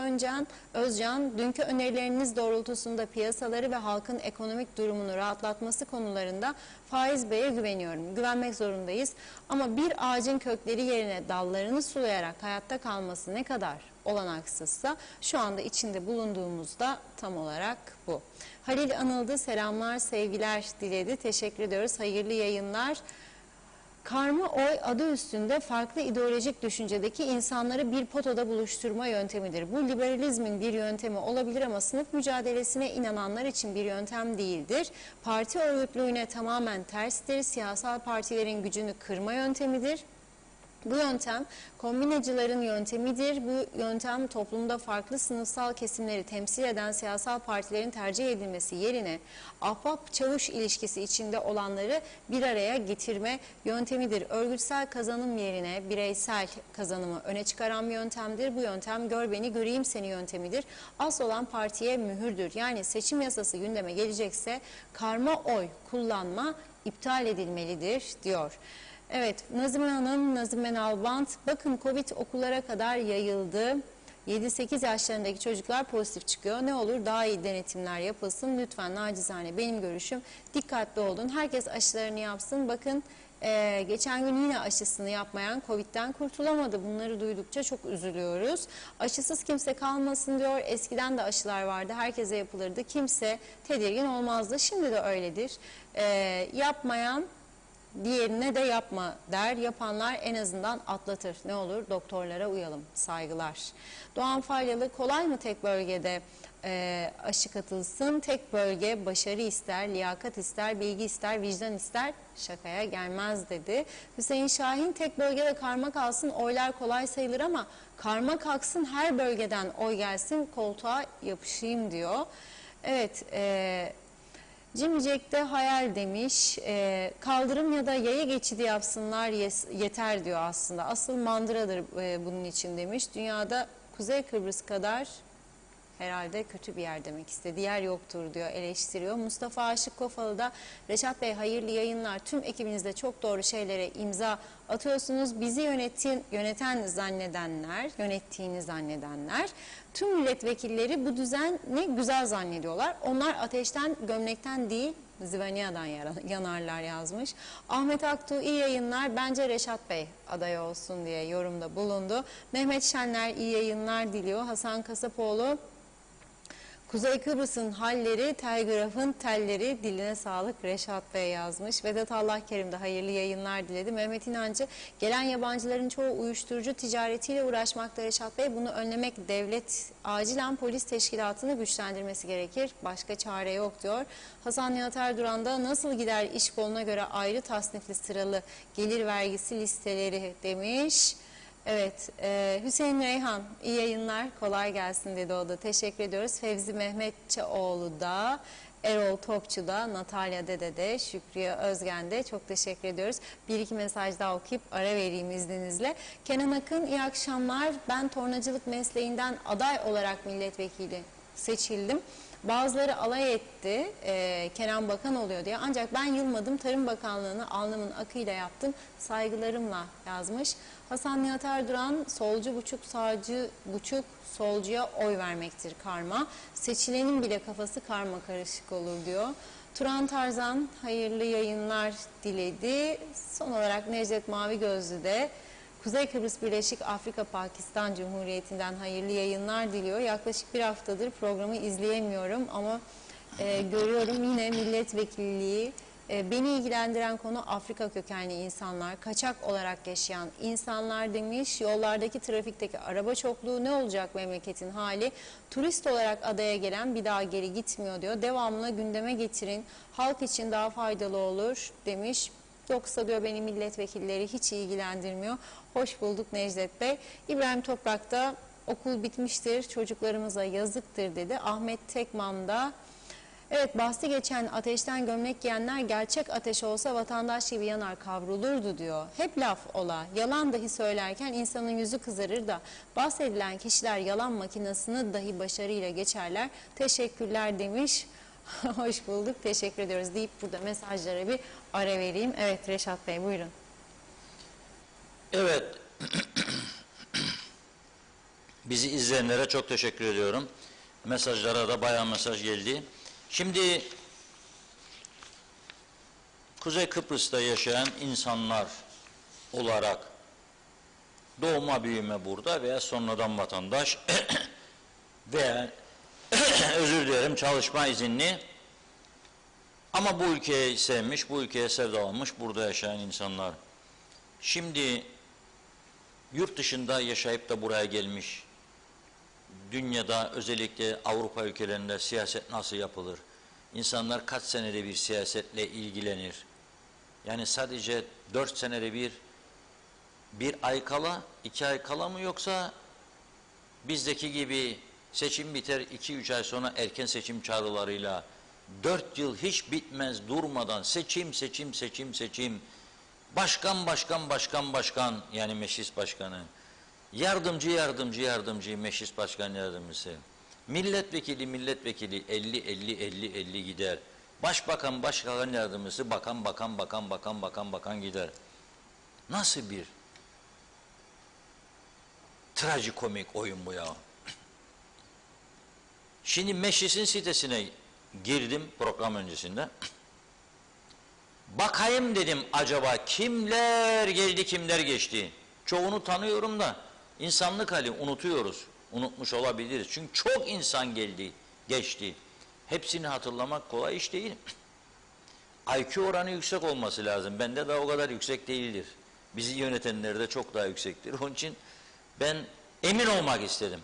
Özcan, dünkü önerileriniz doğrultusunda piyasaları ve halkın ekonomik durumunu rahatlatması konularında Faiz Bey'e güveniyorum. Güvenmek zorundayız. Ama bir ağacın kökleri yerine dallarını sulayarak hayatta kalması ne kadar olanaksızsa şu anda içinde bulunduğumuzda tam olarak bu. Halil Anıldı, selamlar, sevgiler diledi. Teşekkür ediyoruz. Hayırlı yayınlar. Karma oy adı üstünde farklı ideolojik düşüncedeki insanları bir potada buluşturma yöntemidir. Bu liberalizmin bir yöntemi olabilir ama sınıf mücadelesine inananlar için bir yöntem değildir. Parti örgütlüğüne tamamen terstir. Siyasal partilerin gücünü kırma yöntemidir. Bu yöntem kombinacıların yöntemidir. Bu yöntem toplumda farklı sınıfsal kesimleri temsil eden siyasal partilerin tercih edilmesi yerine ahbap-çavuş ilişkisi içinde olanları bir araya getirme yöntemidir. Örgütsel kazanım yerine bireysel kazanımı öne çıkaran bir yöntemdir. Bu yöntem gör beni göreyim seni yöntemidir. Asıl olan partiye mühürdür. Yani seçim yasası gündeme gelecekse karma oy kullanma iptal edilmelidir diyor. Evet, Nazime Hanım, Nazime Nalbant, bakın Covid okullara kadar yayıldı. 7-8 yaşlarındaki çocuklar pozitif çıkıyor. Ne olur daha iyi denetimler yapılsın. Lütfen nacizane benim görüşüm dikkatli olun. Herkes aşılarını yapsın. Bakın geçen gün yine aşısını yapmayan Covid'den kurtulamadı. Bunları duydukça çok üzülüyoruz. Aşısız kimse kalmasın diyor. Eskiden de aşılar vardı. Herkese yapılırdı. Kimse tedirgin olmazdı. Şimdi de öyledir. Yapmayan diğerine de yapma der. Yapanlar en azından atlatır. Ne olur doktorlara uyalım. Saygılar. Doğan Falyalı, kolay mı tek bölgede aşı katılsın? Tek bölge başarı ister, liyakat ister, bilgi ister, vicdan ister. Şakaya gelmez dedi. Hüseyin Şahin, tek bölgede karma kalsın, oylar kolay sayılır ama karma kalksın, her bölgeden oy gelsin, koltuğa yapışayım diyor. Evet, Cimcik'te hayal demiş, kaldırım ya da yaya geçidi yapsınlar yeter diyor aslında. Asıl mandıradır bunun için demiş. Dünyada Kuzey Kıbrıs kadar herhalde kötü bir yer demek istedi. Yer yoktur diyor, eleştiriyor. Mustafa Aşık Kofalı da, Reşat Bey hayırlı yayınlar. Tüm ekibinizde çok doğru şeylere imza atıyorsunuz. Bizi yönettiğini zannedenler, tüm milletvekilleri bu düzeni güzel zannediyorlar. Onlar ateşten, gömlekten değil, Zivania'dan yanarlar yazmış. Ahmet Aktuğ iyi yayınlar. Bence Reşat Bey aday olsun diye yorumda bulundu. Mehmet Şenler iyi yayınlar diliyor. Hasan Kasapoğlu, Kuzey Kıbrıs'ın halleri, telgrafın telleri, diline sağlık Reşat Bey yazmış. Vedat Allahkerim de hayırlı yayınlar diledi. Mehmet İnancı, gelen yabancıların çoğu uyuşturucu ticaretiyle uğraşmakta Reşat Bey. Bunu önlemek devlet acilen polis teşkilatını güçlendirmesi gerekir. Başka çare yok diyor. Hasan Nihat Erduran da, nasıl gider iş koluna göre ayrı tasnifli sıralı gelir vergisi listeleri demiş. Evet, Hüseyin Reyhan iyi yayınlar, kolay gelsin dedi o da. Teşekkür ediyoruz. Fevzi Mehmetçioğlu da, Erol Topçu da, Natalya Dede de, Şükriye Özgen de çok teşekkür ediyoruz. Bir iki mesaj daha okuyup ara vereyim izninizle. Kenan Akın iyi akşamlar. Ben tornacılık mesleğinden aday olarak milletvekili seçildim. Bazıları alay etti, Kenan Bakan oluyor diye. Ancak ben yılmadım, Tarım Bakanlığı'nı alnımın akıyla yaptım, saygılarımla yazmış. Hasan Nihat Erduran, solcu buçuk, sağcı buçuk, solcuya oy vermektir karma. Seçilenin bile kafası karma karışık olur diyor. Turan Tarzan hayırlı yayınlar diledi. Son olarak Necdet Mavi Gözlü de Kuzey Kıbrıs Birleşik Afrika Pakistan Cumhuriyeti'nden hayırlı yayınlar diliyor. Yaklaşık bir haftadır programı izleyemiyorum ama görüyorum yine milletvekilliği. Beni ilgilendiren konu Afrika kökenli insanlar, kaçak olarak yaşayan insanlar demiş. Yollardaki trafikteki araba çokluğu, ne olacak memleketin hali? Turist olarak adaya gelen bir daha geri gitmiyor diyor. Devamlı gündeme getirin, halk için daha faydalı olur demiş. Yoksa diyor beni milletvekilleri hiç ilgilendirmiyor. Hoş bulduk Necdet Bey. İbrahim Toprak da okul bitmiştir, çocuklarımıza yazıktır dedi. Ahmet Tekman da, evet bahsi geçen ateşten gömlek giyenler gerçek ateş olsa vatandaş gibi yanar kavrulurdu diyor. Hep laf ola, yalan dahi söylerken insanın yüzü kızarır da bahsedilen kişiler yalan makinesini dahi başarıyla geçerler. Teşekkürler demiş. Hoş bulduk, teşekkür ediyoruz deyip burada mesajlara bir ara vereyim. Evet Reşat Bey buyurun. Evet, bizi izleyenlere çok teşekkür ediyorum. Mesajlara da bayağı mesaj geldi. Şimdi Kuzey Kıbrıs'ta yaşayan insanlar olarak doğma büyüme burada veya sonradan vatandaş veya özür dilerim çalışma izinli ama bu ülkeyi sevmiş, bu ülkeye sevdalanmış burada yaşayan insanlar. Şimdi yurt dışında yaşayıp da buraya gelmiş, dünyada özellikle Avrupa ülkelerinde siyaset nasıl yapılır? İnsanlar kaç senede bir siyasetle ilgilenir? Yani sadece 4 senede bir ay kala, 2 ay kala mı, yoksa bizdeki gibi seçim biter 2-3 ay sonra erken seçim çağrılarıyla 4 yıl hiç bitmez durmadan seçim, başkan yani meclis başkanı, yardımcı meclis başkan yardımcısı, milletvekili 50 gider. Başbakan yardımcısı bakan gider. Nasıl bir trajikomik oyun bu ya? Şimdi meclisin sitesine girdim program öncesinde. Bakayım dedim, acaba kimler geldi kimler geçti. Çoğunu tanıyorum da insanlık hali, unutuyoruz. Unutmuş olabiliriz. Çünkü çok insan geldi geçti. Hepsini hatırlamak kolay iş değil. IQ oranı yüksek olması lazım. Bende de o kadar yüksek değildir. Bizi yönetenler de çok daha yüksektir. Onun için ben emin olmak istedim.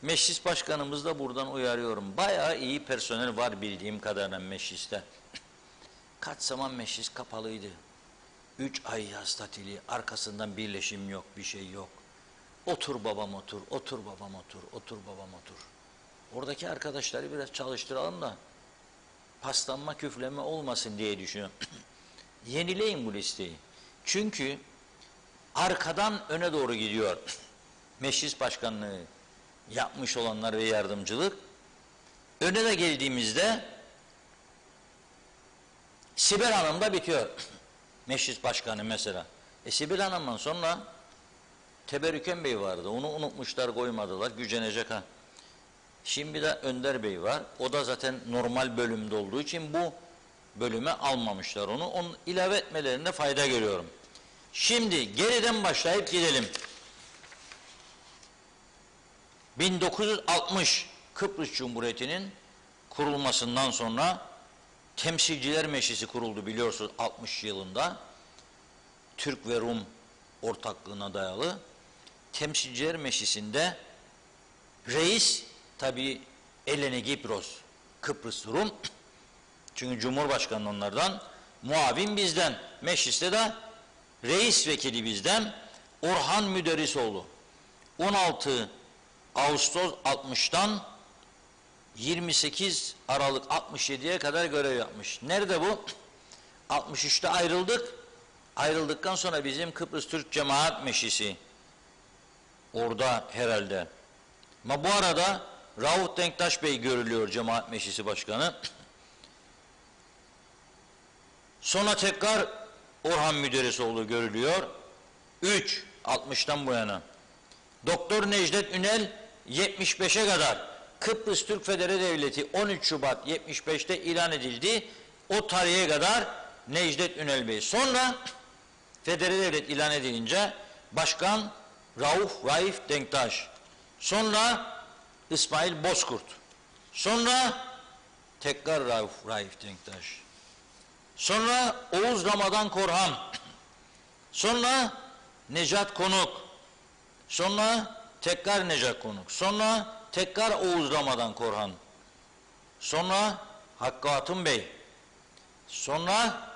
Meclis başkanımız da buradan uyarıyorum. Bayağı iyi personel var bildiğim kadarıyla mecliste. Kaç zaman meclis kapalıydı. 3 ay yaz tatili, arkasından birleşim yok, bir şey yok. Otur babam otur, otur babam otur, otur babam otur. Oradaki arkadaşları biraz çalıştıralım da paslanma küfleme olmasın diye düşünüyorum. Yenileyin bu listeyi. Çünkü arkadan öne doğru gidiyor. Meclis başkanlığı yapmış olanlar ve yardımcılık. Öne de geldiğimizde Sibel Hanım da bitiyor. Meclis başkanı mesela. Sibel Hanım'dan sonra Teberrüken Bey vardı. Onu unutmuşlar, koymadılar. Gücenecek ha. Şimdi de Önder Bey var. O da zaten normal bölümde olduğu için bu bölüme almamışlar onu. Onun ilave etmelerinde fayda görüyorum. Şimdi geriden başlayıp gidelim. 1960 Kıbrıs Cumhuriyeti'nin kurulmasından sonra Temsilciler Meclisi kuruldu biliyorsunuz 60 yılında. Türk ve Rum ortaklığına dayalı. Temsilciler Meclisi'nde reis tabi Eleni Gipros, Kıbrıs Rum. Çünkü Cumhurbaşkanı onlardan. Muavin bizden. Mecliste de reis vekili bizden. Orhan Müderrisoğlu. 16 Ağustos 60'tan 28 Aralık 67'ye kadar görev yapmış. Nerede bu? 63'te ayrıldık. Ayrıldıktan sonra bizim Kıbrıs Türk Cemaat Meclisi orada herhalde. Ama bu arada Rauf Denktaş Bey görülüyor Cemaat Meclisi Başkanı. Sonra tekrar Orhan Müderrisoğlu görülüyor. 60'tan bu yana. Doktor Necdet Ünel 75'e kadar Kıbrıs Türk Federe Devleti 13 Şubat 75'te ilan edildi. O tarihe kadar Necdet Ünel Bey. Sonra Federe Devlet ilan edilince Başkan Rauf Denktaş. Sonra İsmail Bozkurt. Sonra tekrar Rauf Denktaş. Sonra Oğuz Ramadan Korhan. Sonra Necat Konuk. Sonra tekrar Necat Konuk. Sonra tekrar Oğuz Ramadan Korhan. Sonra Hakkı Hatun Bey. Sonra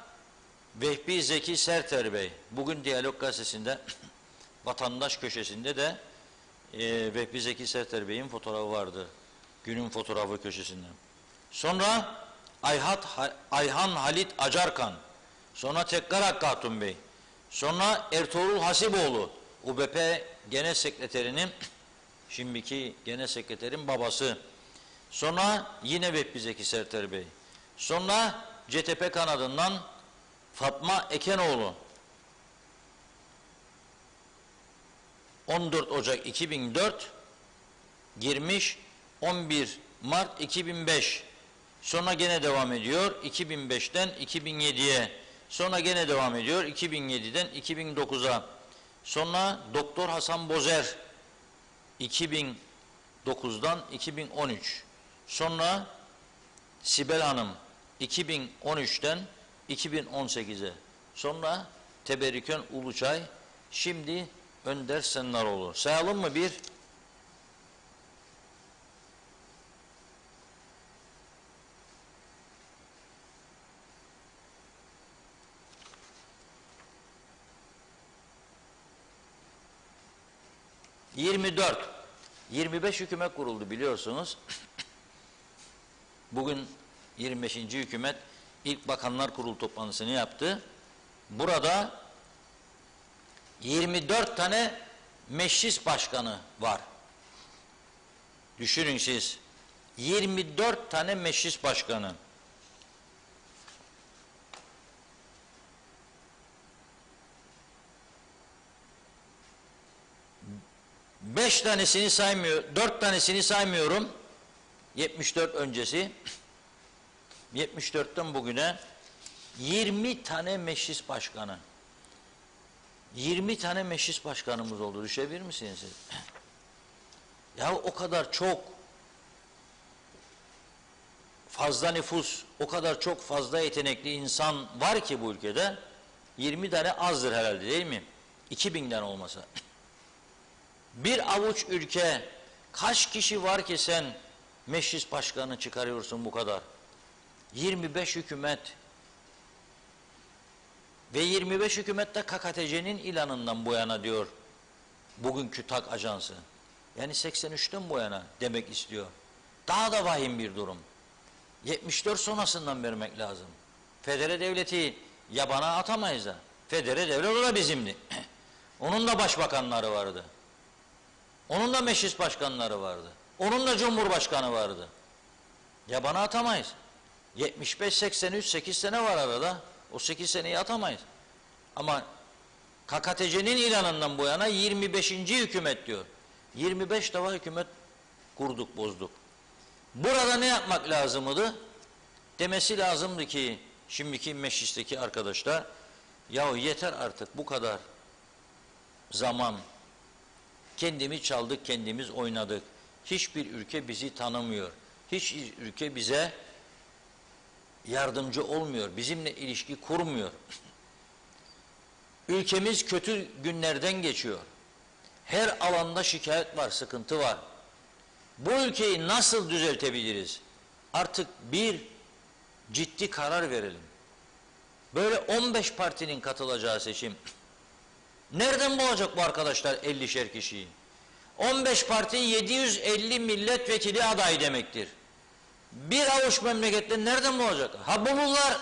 Vehbi Zeki Serter Bey. Bugün Diyalog Gazetesi'nde Vatandaş köşesinde de Vehbi Zeki Serter Bey'in fotoğrafı vardı. Günün fotoğrafı köşesinde. Sonra Ayhan Halit Acarkan. Sonra tekrar Hakkı Hatun Bey. Sonra Ertuğrul Hasiboğlu. UBP Genel Sekreterinin şimdiki Genel Sekreterin babası. Sonra yine Vehbi Zeki Serter Bey. Sonra CTP kanadından Fatma Ekenoğlu. 14 Ocak 2004 girmiş, 11 Mart 2005, sonra gene devam ediyor 2005'ten 2007'ye, sonra gene devam ediyor 2007'den 2009'a, sonra Doktor Hasan Bozer 2009'dan 2013, sonra Sibel Hanım 2013'ten 2018'e, sonra Teberrükön Uluçay, şimdi Önder Sennaroğlu. Sayalım mı? 1, 24, 25 hükümet kuruldu biliyorsunuz. Bugün 25. hükümet ilk Bakanlar Kurulu toplantısını yaptı. Burada 24 tane meclis başkanı var. Düşünün siz. 24 tane meclis başkanı. Beş tanesini saymıyor, 4 tanesini saymıyorum. 74 öncesi. 74'ten bugüne 20 tane meclis başkanı. 20 tane meclis başkanımız oldu. Düşebilir misiniz siz? Ya o kadar çok fazla nüfus, o kadar çok fazla yetenekli insan var ki bu ülkede. 20 tane azdır herhalde, değil mi? 2000'den olmasa. Bir avuç ülke, kaç kişi var ki sen meclis başkanı çıkarıyorsun bu kadar? 25 hükümet. Ve 25 hükümet de KKTC'nin ilanından bu yana diyor bugünkü TAK ajansı. Yani 83'ten bu yana demek istiyor. Daha da vahim bir durum. 74 sonrasından vermek lazım. Federe devleti yabana atamayız da. Federe devlet o da bizimdi. Onun da başbakanları vardı. Onun da meclis başkanları vardı. Onun da cumhurbaşkanı vardı. Yabana atamayız. 75, 83, 8 sene var arada. O 8 seneyi atamayız. Ama KKTC'nin ilanından bu yana 25. hükümet diyor. 25 defa hükümet kurduk, bozduk. Burada ne yapmak lazımdı? Demesi lazımdı ki şimdiki meclisteki arkadaşlar, yahu yeter artık bu kadar zaman kendimiz çaldık, kendimiz oynadık. Hiçbir ülke bizi tanımıyor. Hiç ülke bize yardımcı olmuyor. Bizimle ilişki kurmuyor. Ülkemiz kötü günlerden geçiyor. Her alanda şikayet var, sıkıntı var. Bu ülkeyi nasıl düzeltebiliriz? Artık bir ciddi karar verelim. Böyle 15 partinin katılacağı seçim. Nereden bulacak bu arkadaşlar 50'şer kişiyi? 15 parti 750 milletvekili aday demektir. Bir avuç memlekette nereden bulacak? Ha bulurlar.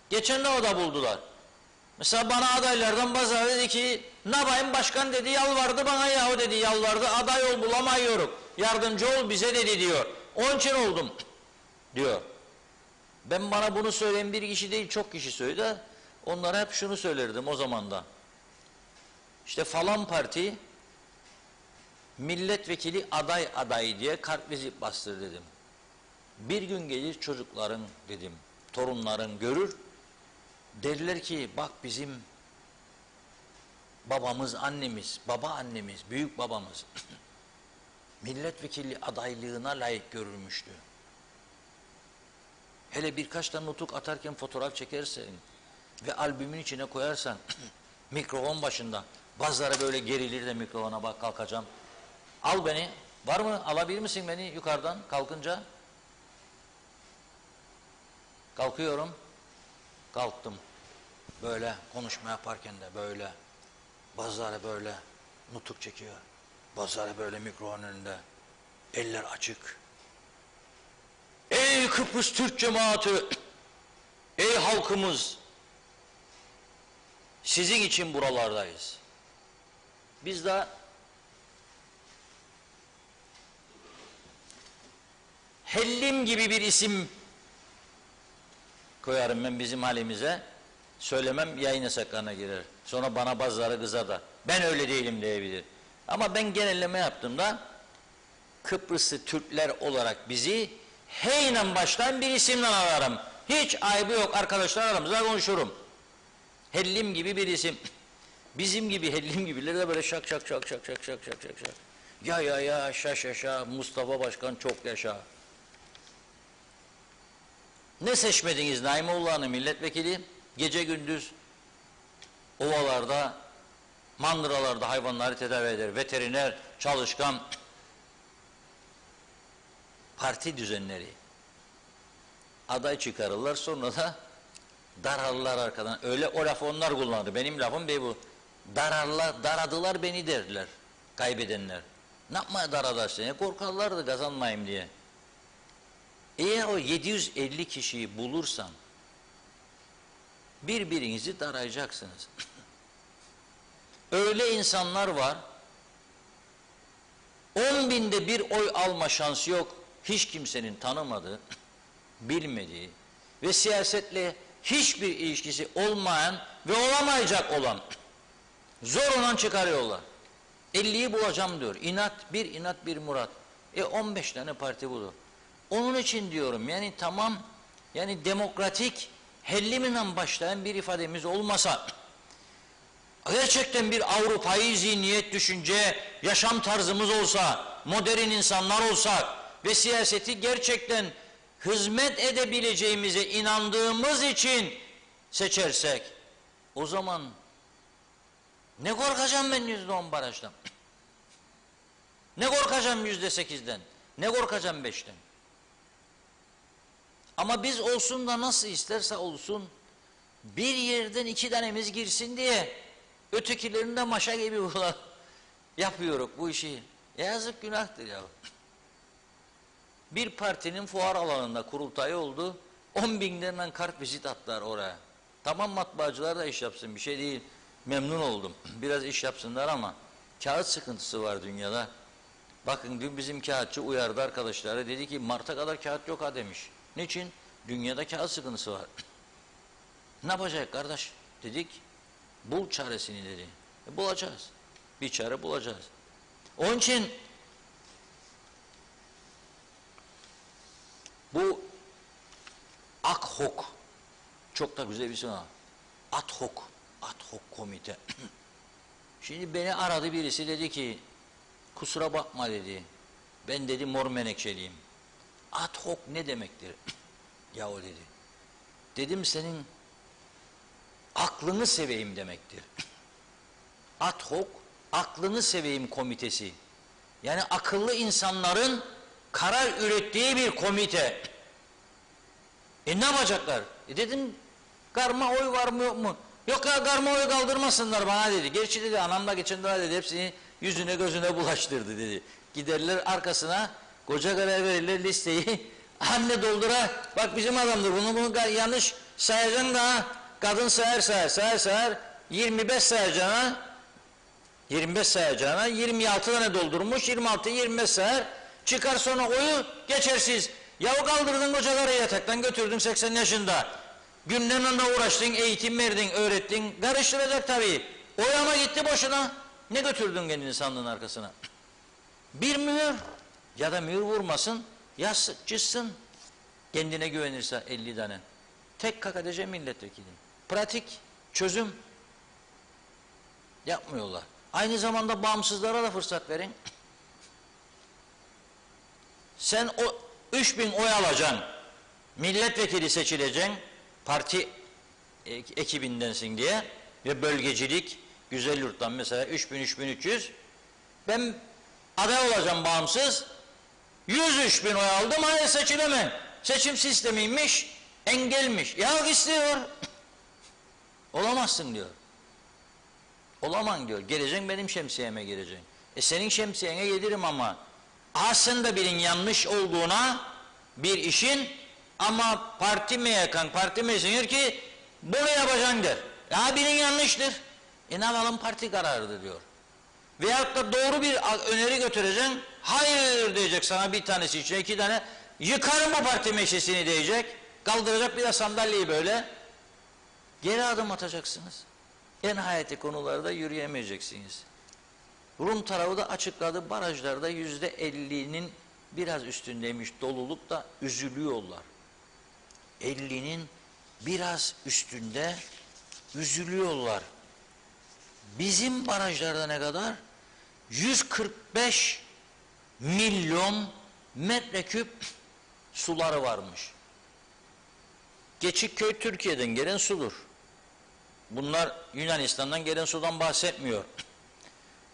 Geçen de o da buldular. Mesela bana adaylardan bazıları dedi ki ne yapayım başkan dedi, yalvardı bana, yahu dedi, yalvardı, aday ol bulamıyoruz. Yardımcı ol bize dedi diyor. Onun için oldum diyor. Ben bana bunu söyleyen bir kişi değil, çok kişi söyledi. Onlara hep şunu söylerdim o zaman da. İşte falan parti milletvekili aday diye kartvizit bastır dedim. Bir gün gelir çocukların dedim, torunların görür. Derler ki bak bizim babamız, annemiz, baba annemiz, büyük babamız milletvekili adaylığına layık görülmüştü. Hele birkaç tane nutuk atarken fotoğraf çekersen ve albümün içine koyarsan mikrofon başında, bazıları böyle gerilir de mikrofona bak kalkacağım. Al beni, var mı, alabilir misin beni yukarıdan kalkınca? Kalkıyorum, kalktım. Böyle konuşma yaparken de böyle, bazıları böyle nutuk çekiyor, bazıları böyle mikrofon önünde, eller açık. Ey Kıbrıs Türk cemaati, ey halkımız, sizin için buralardayız. Biz de Hellim gibi bir isim koyarım ben bizim halimize. Söylemem yayın yasaklarına girer. Sonra bana bazıları kızar da ben öyle değilim diyebilir. Ama ben genelleme yaptığımda Kıbrıslı Türkler olarak bizi heynen başlayan bir isimle ararım. Hiç ayıbı yok, arkadaşlar aramızda konuşurum. Hellim gibi bir isim. Bizim gibi hellim gibileri de böyle şak şak şak şak şak şak şak şak şak. Ya ya ya şaş yaşa Mustafa Başkan çok yaşa. Ne seçmediniz Naimoğlu'nu milletvekili? Gece gündüz ovalarda, mandıralarda hayvanları tedavi eder. Veteriner, çalışkan, parti düzenleri. Aday çıkarırlar, sonra da dararlar arkadan. Öyle o lafı onlar kullanır. Benim lafım bu. Dararlar, daradılar beni derdiler. Kaybedenler. Ne yapmaya daradarsın? Korkarlardı kazanmayayım diye. Eğer o 750 kişiyi bulursan birbirinizi darayacaksınız. Öyle insanlar var 10.000'de bir oy alma şansı yok. Hiç kimsenin tanımadığı, bilmediği ve siyasetle hiçbir ilişkisi olmayan ve olamayacak olan zorundan çıkarıyorlar. 50'yi bulacağım diyor. İnat bir murat. 15 tane parti bulur. Onun için diyorum yani tamam yani demokratik hellimle başlayan bir ifademiz olmasa gerçekten bir Avrupa'yı zihniyet, düşünce, yaşam tarzımız olsa, modern insanlar olsak ve siyaseti gerçekten hizmet edebileceğimize inandığımız için seçersek o zaman ne korkacağım ben %10 barajdan? Ne korkacağım %8'den? Ne korkacağım 5'ten? Ama biz olsun da nasıl isterse olsun bir yerden 2 tanemiz girsin diye ötekilerini de maşa gibi yapıyoruz bu işi. Yazık günahtır ya. Bir partinin fuar alanında kurultayı oldu. 10.000'lerden kartvizit attılar oraya. Tamam matbaacılar da iş yapsın bir şey değil. Memnun oldum. Biraz iş yapsınlar ama kağıt sıkıntısı var dünyada. Bakın dün bizim kağıtçı uyardı arkadaşlara. Dedi ki Mart'a kadar kağıt yok ha demiş. Niçin? Dünyada kağıt sıkıntısı var. Ne yapacak kardeş? Dedik. Bul çaresini dedi. Bulacağız. Bir çare bulacağız. Onun için bu ad hoc çok da güzel bir şey var. Ad hoc komite. Şimdi beni aradı birisi dedi ki kusura bakma dedi. Ben dedi mor menekşeliyim. Ad hoc ne demektir? Yahu dedi. Dedim senin aklını seveyim demektir. Ad hoc aklını seveyim komitesi. Yani akıllı insanların karar ürettiği bir komite. Ne yapacaklar? Dedim karma oy var mı yok mu? Yok ya karma oy kaldırmasınlar bana dedi. Gerçi dedi anamla geçen daha dedi hepsini yüzüne gözüne bulaştırdı dedi. Giderler arkasına koca karar verirler listeyi. Anne doldura bak bizim adamdır bunu yanlış sayacaksın da kadın sayar 25 sayacağına 26 tane doldurmuş 25 sayar çıkar sonra oyu geçersiz. Yahu kaldırdın koca karıyı yataktan götürdün 80 yaşında. Günlerle de uğraştın, eğitim verdin, öğrettin. Karıştıracak tabii. Oy ama gitti boşuna. Ne götürdün kendini sandığın arkasına? Bir mühür ya da mühür vurmasın, ya çizsin. Kendine güvenirse 50 tane. Tek KKTC milletvekili. Pratik, çözüm yapmıyorlar. Aynı zamanda bağımsızlara da fırsat verin. Sen o 3000 oy alacaksın. Milletvekili seçileceksin. Parti ekibindensin diye ve bölgecilik Güzelyurt'tan mesela 3000-3300 ben aday olacağım bağımsız 103.000 oy aldım hayır seçilemem. Seçim sistemiymiş engelmiş. Ya istiyor. Olamazsın diyor. Olamam diyor. Geleceksin benim şemsiyeme gireceksin. Senin şemsiyene gelirim ama aslında birinin yanlış olduğuna bir işin ama parti meyakan, parti mesinir ki bunu yapacaksın der. Ya birinin yanlıştır. Ne yapalım parti kararıdır diyor. Veyahut da doğru bir öneri götüreceksin. Hayır diyecek sana bir tanesi için 2 tane. Yıkarım bu parti meclisini diyecek. Kaldıracak bir de sandalyeyi böyle. Geri adım atacaksınız. En hayati konularda yürüyemeyeceksiniz. Rum tarafı da açıkladı, barajlarda %50'nin biraz üstündeymiş doluluk da üzülüyorlar. 50'nin biraz üstünde üzülüyorlar. Bizim barajlarda ne kadar? 145 milyon metreküp suları varmış. Geçikköy Türkiye'den gelen sudur. Bunlar Yunanistan'dan gelen sudan bahsetmiyor.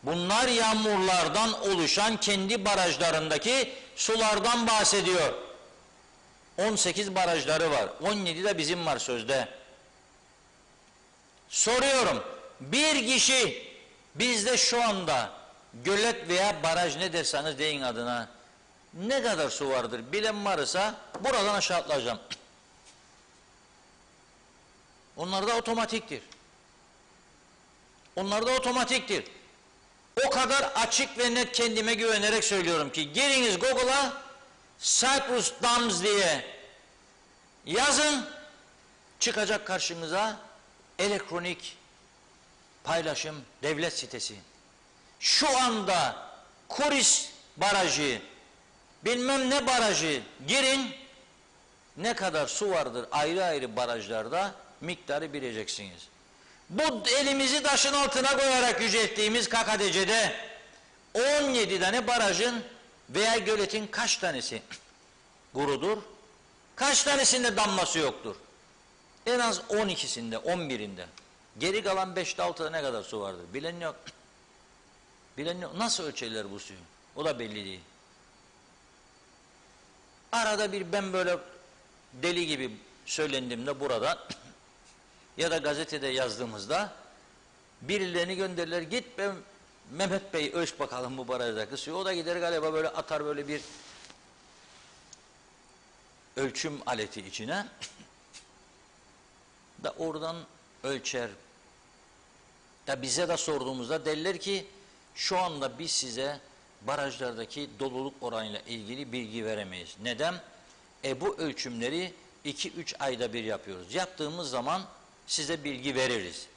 Bunlar yağmurlardan oluşan kendi barajlarındaki sulardan bahsediyor. 18 barajları var. 17 de bizim var sözde. Soruyorum. Bir kişi bizde şu anda gölet veya baraj ne derseniz deyin adına ne kadar su vardır bilen varsa buradan aşağı atlayacağım. Onlar da otomatiktir. Onlar da otomatiktir. O kadar açık ve net kendime güvenerek söylüyorum ki giriniz Google'a Cyprus Dams diye yazın, çıkacak karşınıza elektronik paylaşım devlet sitesi. Şu anda Kuris barajı, bilmem ne barajı girin, ne kadar su vardır ayrı ayrı barajlarda miktarı bileceksiniz. Bu elimizi taşın altına koyarak yücelttiğimiz KKTC'de 17 tane barajın veya göletin kaç tanesi kurudur? Kaç tanesinde damlası yoktur? En az 12'sinde, 11'inde. Geri kalan 5'te 6'da ne kadar su vardır? Bilen yok. Bilen yok. Nasıl ölçerler bu suyu? O da belli değil. Arada bir ben böyle deli gibi söylendiğimde burada ya da gazetede yazdığımızda birilerini gönderirler. Git be Mehmet Bey ölç bakalım bu barajdaki suyu. O da gider galiba böyle atar böyle bir ölçüm aleti içine. Da oradan ölçer. Da bize de sorduğumuzda derler ki şu anda biz size barajlardaki doluluk oranıyla ilgili bilgi veremeyiz. Neden? Bu ölçümleri 2-3 ayda bir yapıyoruz. Yaptığımız zaman size bilgi veririz.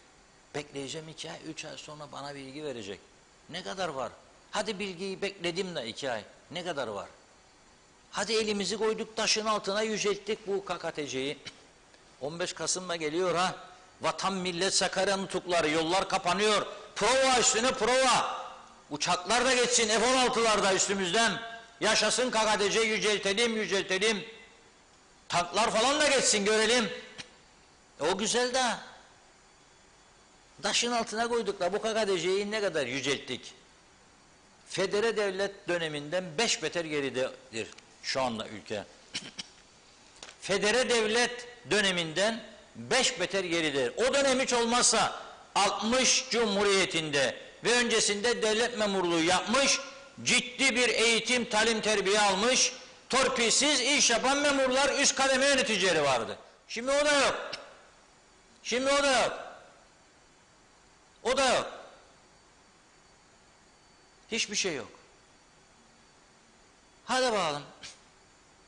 Bekleyeceğim 2 ay, 3 ay sonra bana bilgi verecek. Ne kadar var? Hadi bilgiyi bekledim de 2 ay. Ne kadar var? Hadi elimizi koyduk taşın altına yücelttik bu KKTC'yi. 15 Kasım'da geliyor ha. Vatan millet Sakarya nutukları, yollar kapanıyor. Prova üstüne prova. Uçaklar da geçsin F-16'larda üstümüzden. Yaşasın KKTC, yüceltelim, yüceltelim. Tanklar falan da geçsin görelim. O güzel de. Taşın altına koyduk da bu KKTC'yi ne kadar yücelttik? Federe devlet döneminden 5 beter geridedir şu anda ülke. Federe devlet döneminden 5 beter geridedir. O dönem hiç olmazsa 60 Cumhuriyeti'nde ve öncesinde devlet memurluğu yapmış, ciddi bir eğitim, talim, terbiye almış, torpilsiz iş yapan memurlar, üst kademe yöneticileri vardı. Şimdi o da yok. Şimdi o da yok. O da yok. Hiçbir şey yok. Hadi bakalım.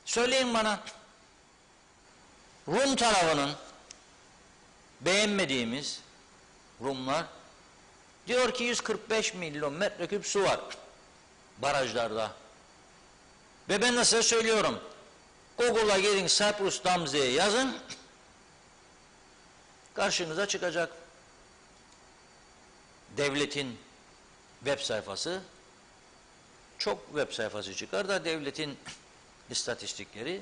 Söyleyin bana. Rum tarafının beğenmediğimiz Rumlar diyor ki 145 milyon metreküp su var barajlarda. Ve ben de size söylüyorum. Google'a girin Cyprus Dams diye yazın. Karşınıza çıkacak. Devletin web sayfası, çok web sayfası çıkar da devletin istatistikleri,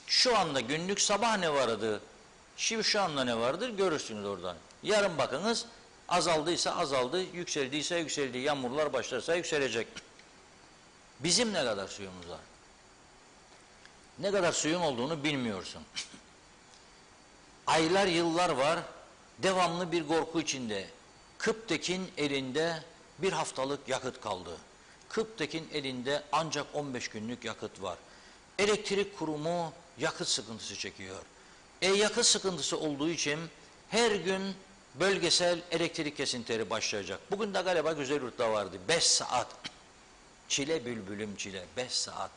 şu anda günlük sabah ne vardı, şimdi şu anda ne vardır görürsünüz oradan. Yarın bakınız azaldıysa azaldı, yükseldiyse yükseldi, yağmurlar başlarsa yükselecek. Bizim ne kadar suyumuz var? Ne kadar suyun olduğunu bilmiyorsun. Aylar yıllar var, devamlı bir korku içinde. Kıptek'in elinde bir haftalık yakıt kaldı. Kıptek'in elinde ancak 15 günlük yakıt var. Elektrik kurumu yakıt sıkıntısı çekiyor. Yakıt sıkıntısı olduğu için her gün bölgesel elektrik kesintileri başlayacak. Bugün de galiba Güzelyurt'ta vardı. 5 saat. Çile bülbülüm çile. 5 saat.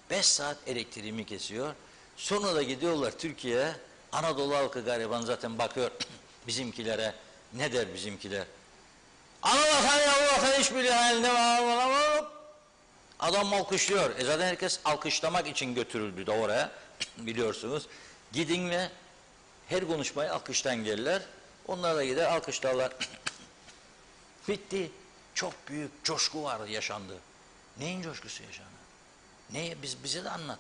5 saat elektriğimi kesiyor. Sonra da gidiyorlar Türkiye'ye. Anadolu halkı gariban zaten bakıyor bizimkilere. Ne der bizimkiler? Ana vatan ya vatan hiçbir halinde var. Adam alkışlıyor. Zaten herkes alkışlamak için götürüldü de oraya biliyorsunuz. Gidin ve her konuşmayı alkıştan gelirler. Onlar da gider alkışlarlar. Bitti. Çok büyük coşku vardı, yaşandı. Neyin coşkusu yaşandı? Neye? Bize de anlat.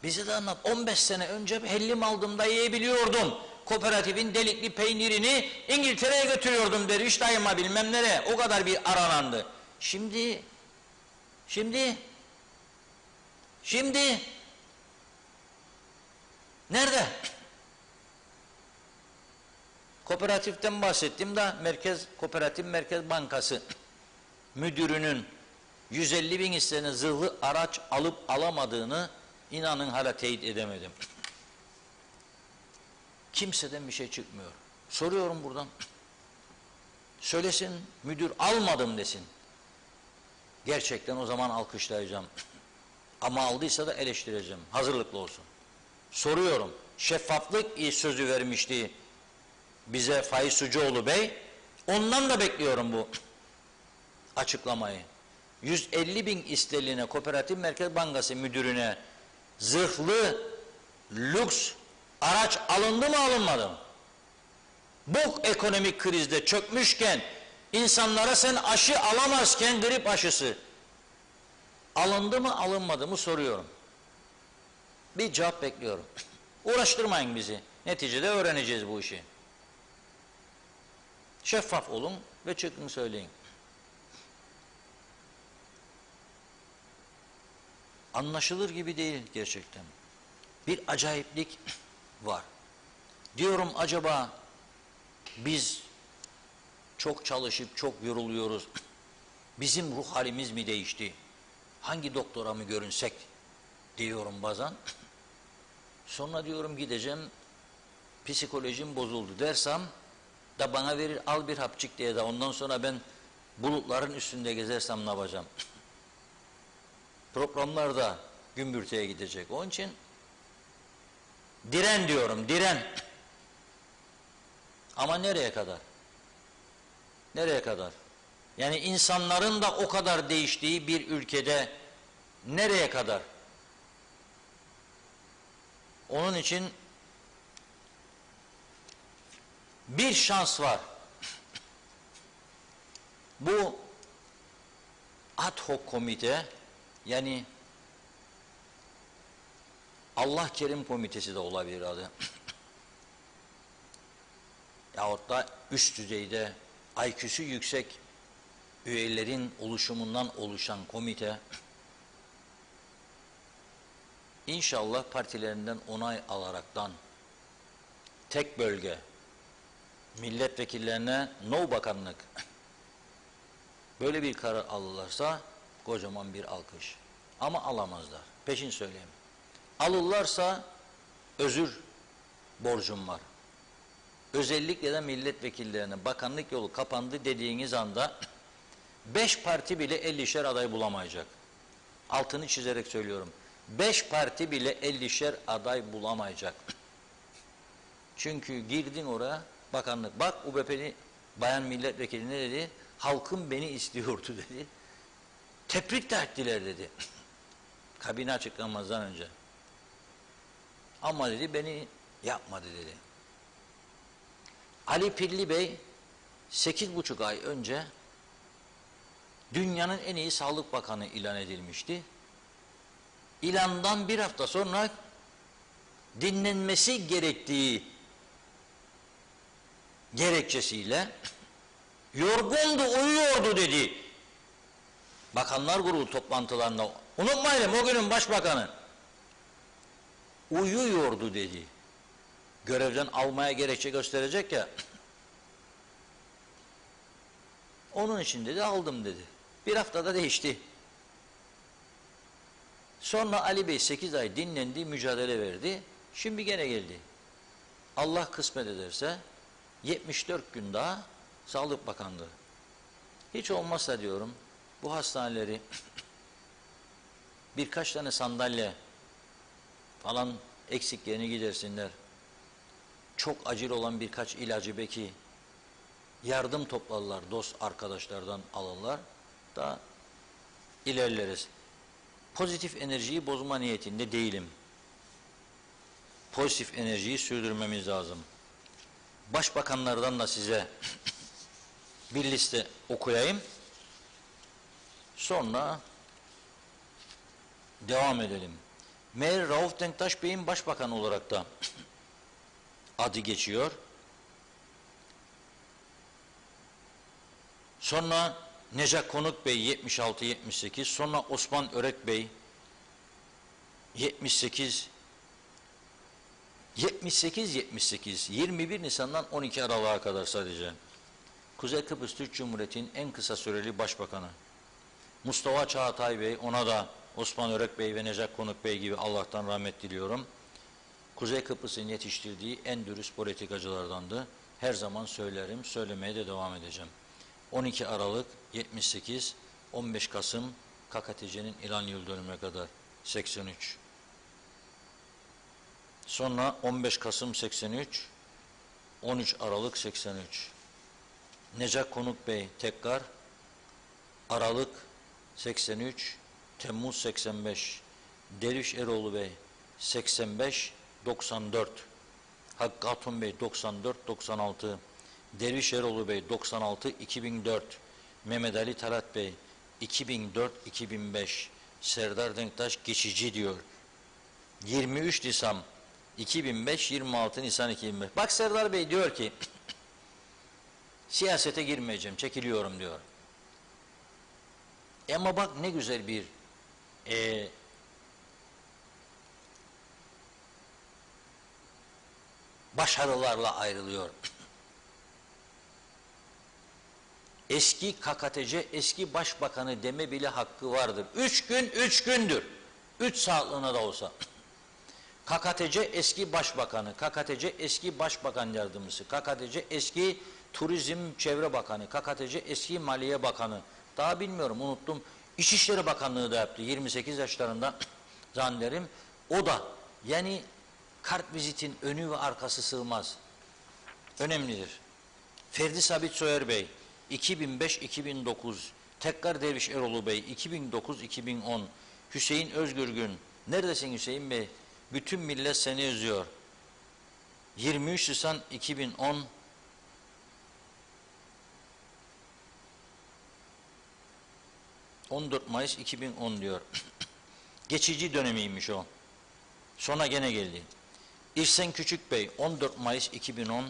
Bize de anlat. 15 sene önce hellim aldığımda yiyebiliyordum. Kooperatifin delikli peynirini İngiltere'ye götürüyordum derviş dayıma bilmem nereye. O kadar bir aranandı. Şimdi nerede? Kooperatiften bahsettim de Kooperatif Merkez Bankası müdürünün 150 bin hissene zırhlı araç alıp alamadığını inanın hala teyit edemedim. Kimseden bir şey çıkmıyor. Soruyorum buradan. Söylesin, müdür almadım desin. Gerçekten o zaman alkışlayacağım. Ama aldıysa da eleştireceğim. Hazırlıklı olsun. Soruyorum. Şeffaflık sözü vermişti bize Faiz Sucuoğlu Bey. Ondan da bekliyorum bu açıklamayı. 150 bin isterliğine Kooperatif Merkez Bankası müdürüne zırhlı lüks araç alındı mı alınmadı mı? Bu ekonomik krizde çökmüşken insanlara sen aşı alamazken grip aşısı alındı mı alınmadı mı soruyorum. Bir cevap bekliyorum. Uğraştırmayın bizi. Neticede öğreneceğiz bu işi. Şeffaf olun ve çıkın söyleyin. Anlaşılır gibi değil gerçekten. Bir acayiplik var. Diyorum acaba biz çok çalışıp çok yoruluyoruz. Bizim ruh halimiz mi değişti? Hangi doktora mı görünsek diyorum bazen. Sonra diyorum gideceğim, psikolojim bozuldu dersem da bana verir al bir hapçık diye de ondan sonra ben bulutların üstünde gezersem ne yapacağım? Programlar da gümbürtüye gidecek. Onun için diren diyorum, diren. Ama nereye kadar? Nereye kadar? Yani insanların da o kadar değiştiği bir ülkede nereye kadar? Onun için bir şans var. Bu ad hoc komite, yani Allah Kerim Komitesi de olabilir adı. Yahut da üst düzeyde IQ'su yüksek üyelerin oluşumundan oluşan komite İnşallah partilerinden onay alaraktan tek bölge milletvekillerine no bakanlık böyle bir karar alırlarsa kocaman bir alkış. Ama alamazlar. Peşin söyleyeyim. Alırlarsa özür borcum var. Özellikle de milletvekillerine bakanlık yolu kapandı dediğiniz anda 5 parti bile 50'şer aday bulamayacak. Altını çizerek söylüyorum. 5 parti bile 50'şer aday bulamayacak. Çünkü girdin oraya bakanlık. Bak UBP'li bayan milletvekili ne dedi? Halkım beni istiyordu dedi. Tebrik de ettiler dedi. Kabine açıklanmazdan önce. Ama dedi beni yapmadı dedi. Ali Pilli Bey 8,5 ay önce dünyanın en iyi sağlık bakanı ilan edilmişti. İlandan bir hafta sonra dinlenmesi gerektiği gerekçesiyle yorgundu, uyuyordu dedi. Bakanlar Kurulu toplantılarında unutmayalım o günün başbakanı uyuyordu dedi. Görevden almaya gerekçe gösterecek ya. Onun için dedi aldım dedi. Bir haftada değişti. Sonra Ali Bey 8 ay dinlendi, mücadele verdi. Şimdi gene geldi. Allah kısmet ederse 74 gün daha Sağlık Bakanlığı. Hiç olmazsa diyorum bu hastaneleri birkaç tane sandalye falan eksiklerini gidersinler. Çok acil olan birkaç ilacı belki yardım toplarlar, dost arkadaşlardan alırlar da ilerleriz. Pozitif enerjiyi bozma niyetinde değilim. Pozitif enerjiyi sürdürmemiz lazım. Başbakanlardan da size bir liste okuyayım. Sonra devam edelim. Meğer Rauf Denktaş Bey'in başbakan olarak da adı geçiyor. Sonra Necat Konuk Bey 76-78, sonra Osman Örek Bey 78, 21 Nisan'dan 12 Aralık'a kadar sadece. Kuzey Kıbrıs Türk Cumhuriyeti'nin en kısa süreli başbakanı. Mustafa Çağatay Bey, ona da Osman Örek Bey ve Necat Konuk Bey gibi Allah'tan rahmet diliyorum. Kuzey Kıbrıs'ın yetiştirdiği en dürüst politikacılardandı. Her zaman söylerim, söylemeye de devam edeceğim. 12 Aralık 78, 15 Kasım KKTC'nin ilan yıl dönümüne kadar 83. Sonra 15 Kasım 83, 13 Aralık 83. Necat Konuk Bey tekrar Aralık 83, Temmuz 85. Derviş Eroğlu Bey 85, 94. Hakkı Hatun Bey 94, 96. Derviş Eroğlu Bey 96, 2004. Mehmet Ali Talat Bey 2004, 2005. Serdar Denktaş geçici diyor. 23 Nisan 2005, 26 Nisan 2005. Bak Serdar Bey diyor ki siyasete girmeyeceğim, çekiliyorum diyor. Ama bak ne güzel bir başarılarla ayrılıyor. Eski KKTC, eski başbakanı deme bile hakkı vardır. 3 gün, 3 gündür. 3 saatliğine de olsa. KKTC eski başbakanı, KKTC eski başbakan yardımcısı, KKTC eski Turizm Çevre Bakanı, KKTC eski Maliye Bakanı, daha bilmiyorum, unuttum. İçişleri Bakanlığı da yaptı 28 yaşlarında zannederim. O da yani kart vizitin önü ve arkası sığmaz. Önemlidir. Ferdi Sabit Soyer Bey 2005-2009, tekrar Derviş Eroğlu Bey 2009-2010, Hüseyin Özgürgün, neredesin Hüseyin Bey? Bütün millet seni özlüyor. 23 Nisan 2010, ...14 Mayıs 2010 diyor. Geçici dönemiymiş o. Sonra gene geldi. İhsan Küçük Bey 14 Mayıs 2010,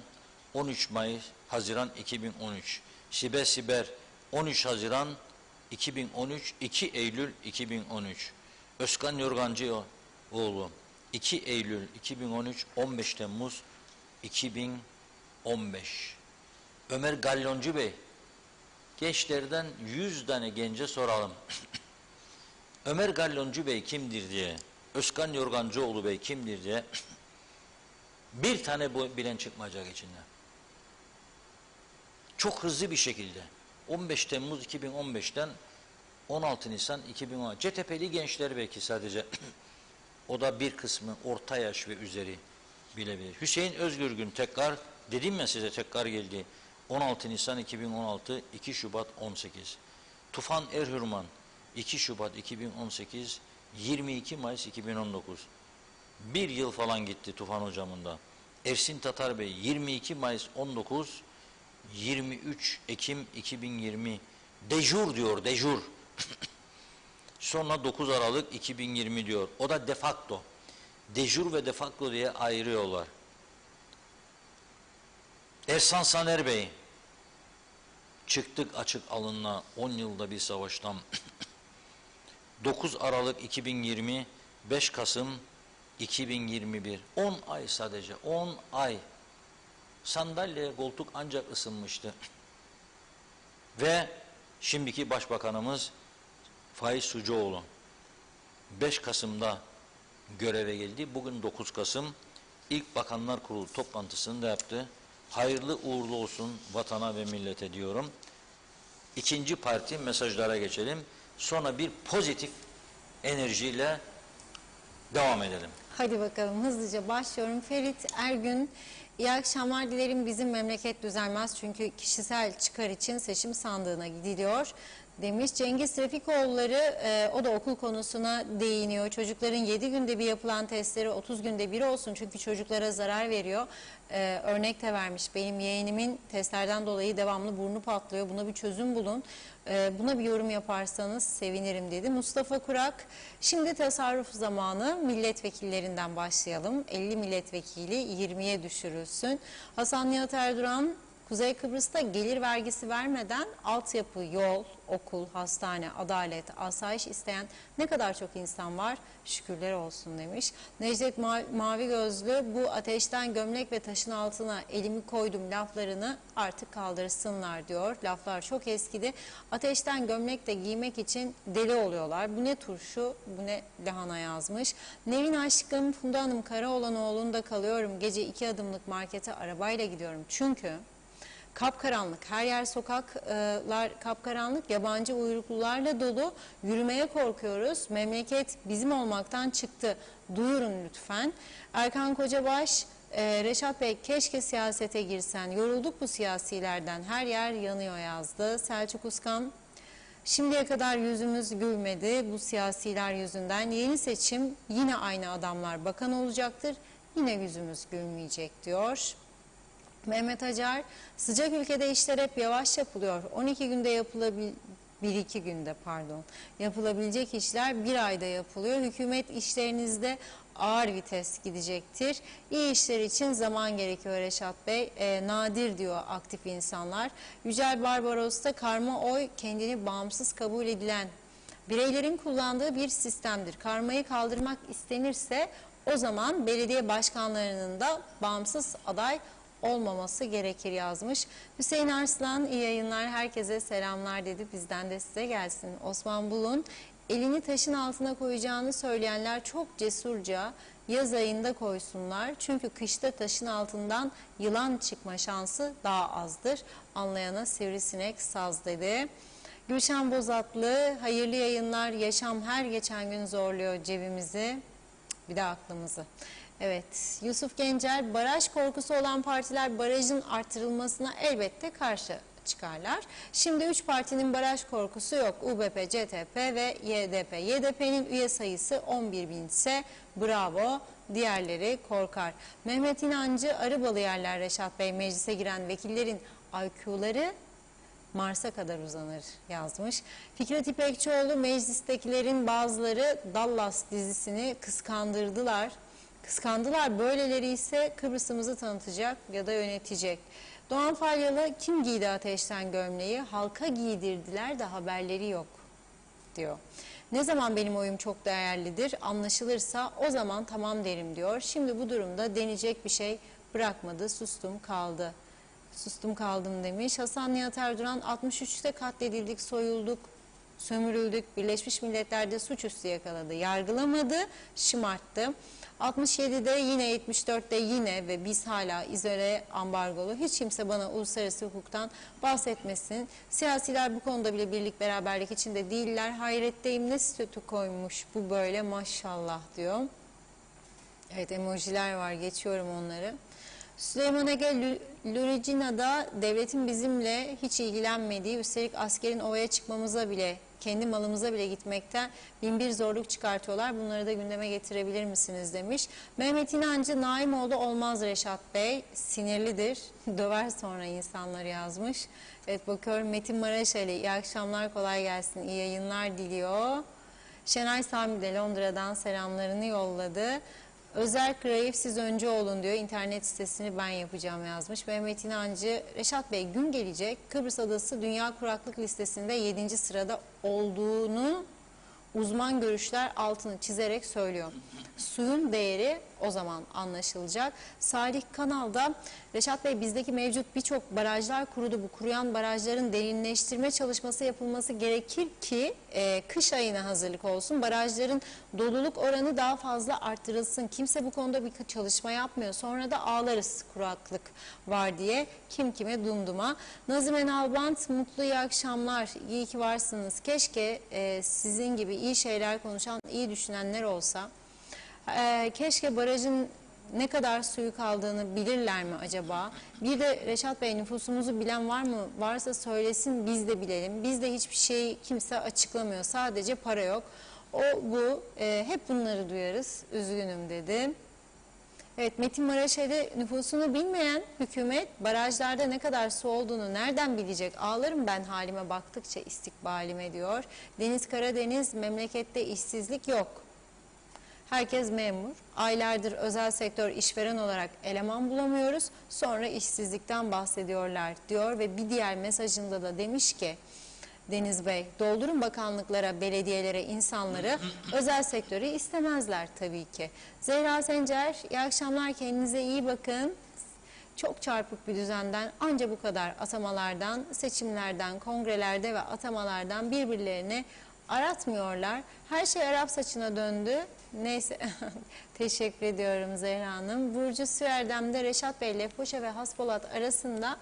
13 Haziran 2013. Siber Siber 13 Haziran 2013, 2 Eylül 2013. Özkan Yorgancıoğlu 2 Eylül 2013, 15 Temmuz 2015. Ömer Galyoncu Bey, gençlerden 100 tane gence soralım. Ömer Galyoncu Bey kimdir diye, Özkan Yorgancıoğlu Bey kimdir diye bir tane bilen çıkmayacak içinden. Çok hızlı bir şekilde 15 Temmuz 2015'ten 16 Nisan 2010. CTP'li gençler belki sadece o da bir kısmı orta yaş ve üzeri bilebilir. Hüseyin Özgürgün tekrar, dedim ya size, tekrar geldi. 16 Nisan 2016, 2 Şubat 18. Tufan Erhürman 2 Şubat 2018, 22 Mayıs 2019. Bir yıl falan gitti Tufan hocamın da. Ersin Tatar Bey 22 Mayıs 19, 23 Ekim 2020. Dejur diyor, dejur. Sonra 9 Aralık 2020 diyor. O da de facto. Dejur ve de facto diye ayırıyorlar. Ersan Saner Bey, çıktık açık alınla 10 yılda bir savaştan. 9 Aralık 2020, 5 Kasım 2021. 10 ay sadece, 10 ay. Sandalye, koltuk ancak ısınmıştı. Ve şimdiki başbakanımız Faiz Sucuoğlu 5 Kasım'da göreve geldi. Bugün 9 Kasım ilk Bakanlar Kurulu toplantısını da yaptı. Hayırlı uğurlu olsun vatana ve millete diyorum. İkinci parti mesajlara geçelim. Sonra bir pozitif enerjiyle Devam edelim. Hadi bakalım hızlıca başlıyorum. Ferit Ergün, iyi akşamlar dilerim. Bizim memleket düzelmez çünkü kişisel çıkar için seçim sandığına gidiliyor demiş. Cengiz Refikoğulları o da okul konusuna değiniyor. Çocukların 7 günde bir yapılan testleri 30 günde bir olsun çünkü çocuklara zarar veriyor. Örnek de vermiş. Benim yeğenimin testlerden dolayı devamlı burnu patlıyor. Buna bir çözüm bulun. Buna bir yorum yaparsanız sevinirim dedi. Mustafa Kurak, şimdi tasarruf zamanı, milletvekillerinden başlayalım. 50 milletvekili 20'ye düşürülsün. Hasan Nihat Erduran, Kuzey Kıbrıs'ta gelir vergisi vermeden altyapı, yol, okul, hastane, adalet, asayiş isteyen ne kadar çok insan var, şükürler olsun demiş. Necdet Mavi Gözlü, bu ateşten gömlek ve taşın altına elimi koydum laflarını artık kaldırsınlar diyor. Laflar çok eskidi. Ateşten gömlek de giymek için deli oluyorlar. Bu ne turşu, bu ne lahana yazmış. Nevin aşkım, Funda Hanım Karaoğlanoğlu'nda kalıyorum. Gece 2 adımlık markete arabayla gidiyorum. Çünkü kapkaranlık, her yer sokaklar kapkaranlık, yabancı uyruklularla dolu, yürümeye korkuyoruz. Memleket bizim olmaktan çıktı. Duyurun lütfen. Erkan Kocabaş, Reşat Bey keşke siyasete girsen. Yorulduk bu siyasilerden. Her yer yanıyor yazdı. Selçuk Uskan, şimdiye kadar yüzümüz gülmedi bu siyasiler yüzünden. Yeni seçim yine aynı adamlar bakan olacaktır. Yine yüzümüz gülmeyecek diyor. Mehmet Acar, sıcak ülkede işler hep yavaş yapılıyor. 12 günde yapılabilecek işler bir ayda yapılıyor. Hükümet işlerinizde ağır vites gidecektir. İyi işler için zaman gerekiyor Reşat Bey. Nadir diyor aktif insanlar. Yücel Barbaros'ta karma oy kendini bağımsız kabul edilen bireylerin kullandığı bir sistemdir. Karmayı kaldırmak istenirse o zaman belediye başkanlarının da bağımsız aday olmaması gerekir yazmış. Hüseyin Arslan, iyi yayınlar, herkese selamlar dedi. Bizden de size gelsin. Osman Bulun, elini taşın altına koyacağını söyleyenler çok cesurca yaz ayında koysunlar. Çünkü kışta taşın altından yılan çıkma şansı daha azdır. Anlayana sivrisinek saz dedi. Gülşen Bozatlı, hayırlı yayınlar, yaşam her geçen gün zorluyor cebimizi, bir de aklımızı. Evet, Yusuf Gencer, baraj korkusu olan partiler barajın artırılmasına elbette karşı çıkarlar. Şimdi 3 partinin baraj korkusu yok. UBP, CTP ve YDP. YDP'nin üye sayısı 11.000 ise bravo, diğerleri korkar. Mehmet İnancı, Arıbalı yerler Reşat Bey, meclise giren vekillerin IQ'ları Mars'a kadar uzanır yazmış. Fikret İpekçioğlu, meclistekilerin bazıları Dallas dizisini kıskandılar, böyleleri ise Kıbrıs'ımızı tanıtacak ya da yönetecek. Doğan Falyalı, kim giydi ateşten gömleği? Halka giydirdiler de haberleri yok diyor. Ne zaman benim oyum çok değerlidir, anlaşılırsa o zaman tamam derim diyor. Şimdi bu durumda deneyecek bir şey bırakmadı, sustum kaldım demiş. Hasan Nihat Erduran, 63'te katledildik, soyulduk, sömürüldük. Birleşmiş Milletler'de suçüstü yakaladı, yargılamadı, şımarttı. 67'de yine, 74'te yine ve biz hala izole, ambargolu. Hiç kimse bana uluslararası hukuktan bahsetmesin. Siyasiler bu konuda bile birlik beraberlik içinde değiller. Hayretteyim, ne statü koymuş bu böyle maşallah diyor. Evet, emojiler var, geçiyorum onları. Süleyman Ege, Luricina'da devletin bizimle hiç ilgilenmediği, üstelik askerin ovaya çıkmamıza bile, kendi malımıza bile gitmekten binbir zorluk çıkartıyorlar. Bunları da gündeme getirebilir misiniz demiş. Mehmet İnancı, Naimoğlu olmaz Reşat Bey, sinirlidir, döver sonra insanları yazmış. Evet, bakıyorum Metin Maraşali, iyi akşamlar, kolay gelsin, iyi yayınlar diliyor. Şenay Sami de Londra'dan selamlarını yolladı. Özerk Raif, siz önce olun diyor. İnternet sitesini ben yapacağım yazmış. Mehmet İnancı, Reşat Bey gün gelecek Kıbrıs Adası Dünya Kuraklık Listesi'nde 7. sırada olduğunu uzman görüşler altını çizerek söylüyor. Suyun değeri o zaman anlaşılacak. Salih Kanal'da, Reşat Bey bizdeki mevcut birçok barajlar kurudu. Bu kuruyan barajların derinleştirme çalışması yapılması gerekir ki kış ayına hazırlık olsun. Barajların doluluk oranı daha fazla arttırılsın. Kimse bu konuda bir çalışma yapmıyor. Sonra da ağlarız kuraklık var diye. Kim kime dumduma. Nazım Enalbant, mutlu iyi akşamlar. İyi ki varsınız. Keşke sizin gibi iyi şeyler konuşan, iyi düşünenler olsa. Keşke barajın ne kadar suyu kaldığını bilirler mi acaba? Bir de Reşat Bey, nüfusumuzu bilen var mı? Varsa söylesin, biz de bilelim. Bizde hiçbir şey kimse açıklamıyor. Sadece para yok. O bu. Hep bunları duyarız. Üzgünüm dedi. Evet, Metin Maraşe'de nüfusunu bilmeyen hükümet barajlarda ne kadar su olduğunu nereden bilecek? Ağlarım ben halime baktıkça istikbalime diyor. Deniz Karadeniz, memlekette işsizlik yok. Herkes memur. Aylardır özel sektör işveren olarak eleman bulamıyoruz. Sonra işsizlikten bahsediyorlar diyor ve bir diğer mesajında da demiş ki Deniz Bey, doldurun bakanlıklara, belediyelere, insanları, özel sektörü istemezler tabii ki. Zehra Sencer, iyi akşamlar, kendinize iyi bakın. Çok çarpık bir düzenden, anca bu kadar atamalardan, seçimlerden, kongrelerde ve atamalardan birbirlerini aratmıyorlar. Her şey Arap saçına döndü. Neyse, teşekkür ediyorum Zehra Hanım. Burcu Süerdem'de Reşat Bey, Lefkoşa ve Haspolat arasında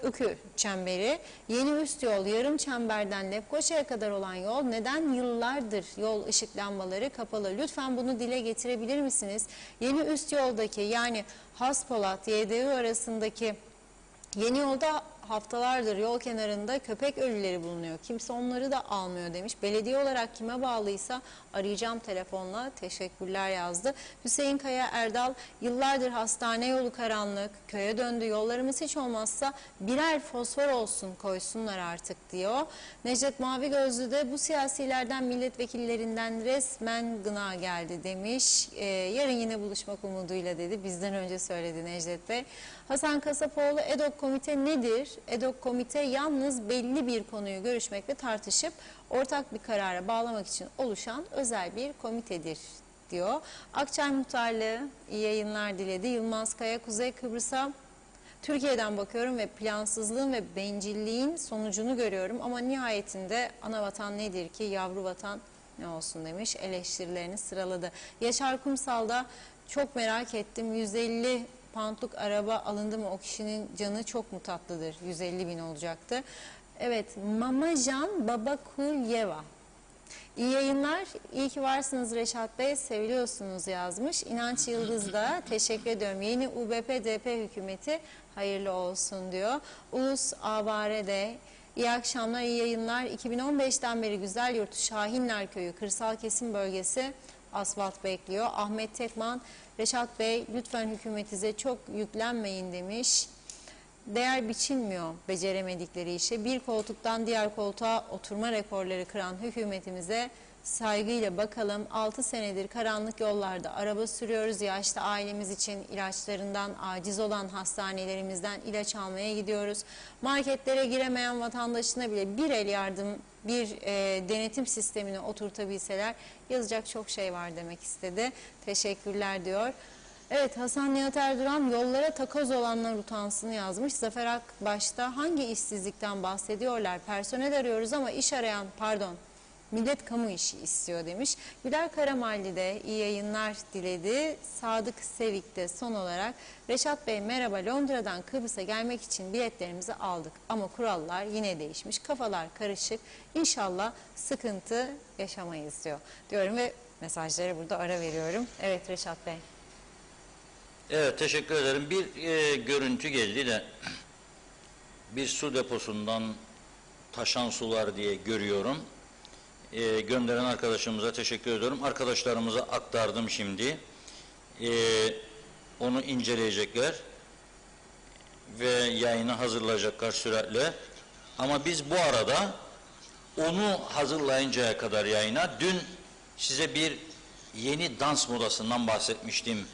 Ükü çemberi, yeni üst yol yarım çemberden Lefkoşa'ya kadar olan yol neden yıllardır yol ışık lambaları kapalı? Lütfen bunu dile getirebilir misiniz? Yeni üst yoldaki, yani Haspolat, YDÜ arasındaki yeni yolda haftalardır yol kenarında köpek ölüleri bulunuyor. Kimse onları da almıyor demiş. Belediye olarak kime bağlıysa arayacağım telefonla, teşekkürler yazdı. Hüseyin Kaya Erdal, yıllardır hastane yolu karanlık, köye döndü, yollarımız hiç olmazsa birer fosfor olsun koysunlar artık diyor. Necdet Mavi Gözlü de bu siyasilerden, milletvekillerinden resmen gına geldi demiş. Yarın yine buluşmak umuduyla dedi. Bizden önce söyledi Necdet Bey. Hasan Kasapoğlu, EDOK komite nedir? EDOK komite yalnız belli bir konuyu görüşmek ve tartışıp ortak bir karara bağlamak için oluşan özel bir komitedir diyor. Akçay Muhtarlığı iyi yayınlar diledi. Yılmaz Kaya, Kuzey Kıbrıs'a Türkiye'den bakıyorum ve plansızlığın ve bencilliğin sonucunu görüyorum. Ama nihayetinde ana vatan nedir ki, yavru vatan ne olsun demiş, eleştirilerini sıraladı. Yaşar Kumsal'da çok merak ettim, 150 poundluk araba alındı mı, o kişinin canı çok mu tatlıdır, 150 bin olacaktı. Evet, Mamajan Babakulyeva. İyi yayınlar, iyi ki varsınız Reşat Bey, seviliyorsunuz yazmış. İnanç Yıldız da teşekkür ediyorum. Yeni UBP-DP hükümeti hayırlı olsun diyor. Ulus Avare de iyi akşamlar, iyi yayınlar. 2015'ten beri Güzelyurt Şahinler Köyü kırsal kesim bölgesi asfalt bekliyor. Ahmet Tekman, Reşat Bey lütfen hükümetinize çok yüklenmeyin demiş. Değer biçilmiyor beceremedikleri işe. Bir koltuktan diğer koltuğa oturma rekorları kıran hükümetimize saygıyla bakalım. 6 senedir karanlık yollarda araba sürüyoruz. Yaşlı ailemiz için ilaçlarından aciz olan hastanelerimizden ilaç almaya gidiyoruz. Marketlere giremeyen vatandaşına bile bir el yardım, bir denetim sistemini oturtabilseler yazacak çok şey var demek istedi. Teşekkürler diyor. Evet, Hasan Nihat Erduran, yollara takoz olanlar utansın yazmış. Zafer Akbaş'ta hangi işsizlikten bahsediyorlar? Personel arıyoruz ama iş arayan, millet kamu işi istiyor demiş. Güler Karamalli de iyi yayınlar diledi. Sadık Sevik de son olarak, Reşat Bey merhaba, Londra'dan Kıbrıs'a gelmek için biletlerimizi aldık. Ama kurallar yine değişmiş, kafalar karışık. İnşallah sıkıntı yaşamayız diyorum ve mesajlara burada ara veriyorum. Evet Reşat Bey. Evet, teşekkür ederim. Bir görüntü geldi de bir su deposundan taşan sular diye görüyorum. Gönderen arkadaşımıza teşekkür ediyorum. Arkadaşlarımıza aktardım şimdi. Onu inceleyecekler ve yayını hazırlayacaklar süratle. Ama biz bu arada onu hazırlayıncaya kadar yayına, dün size bir yeni dans modasından bahsetmiştim.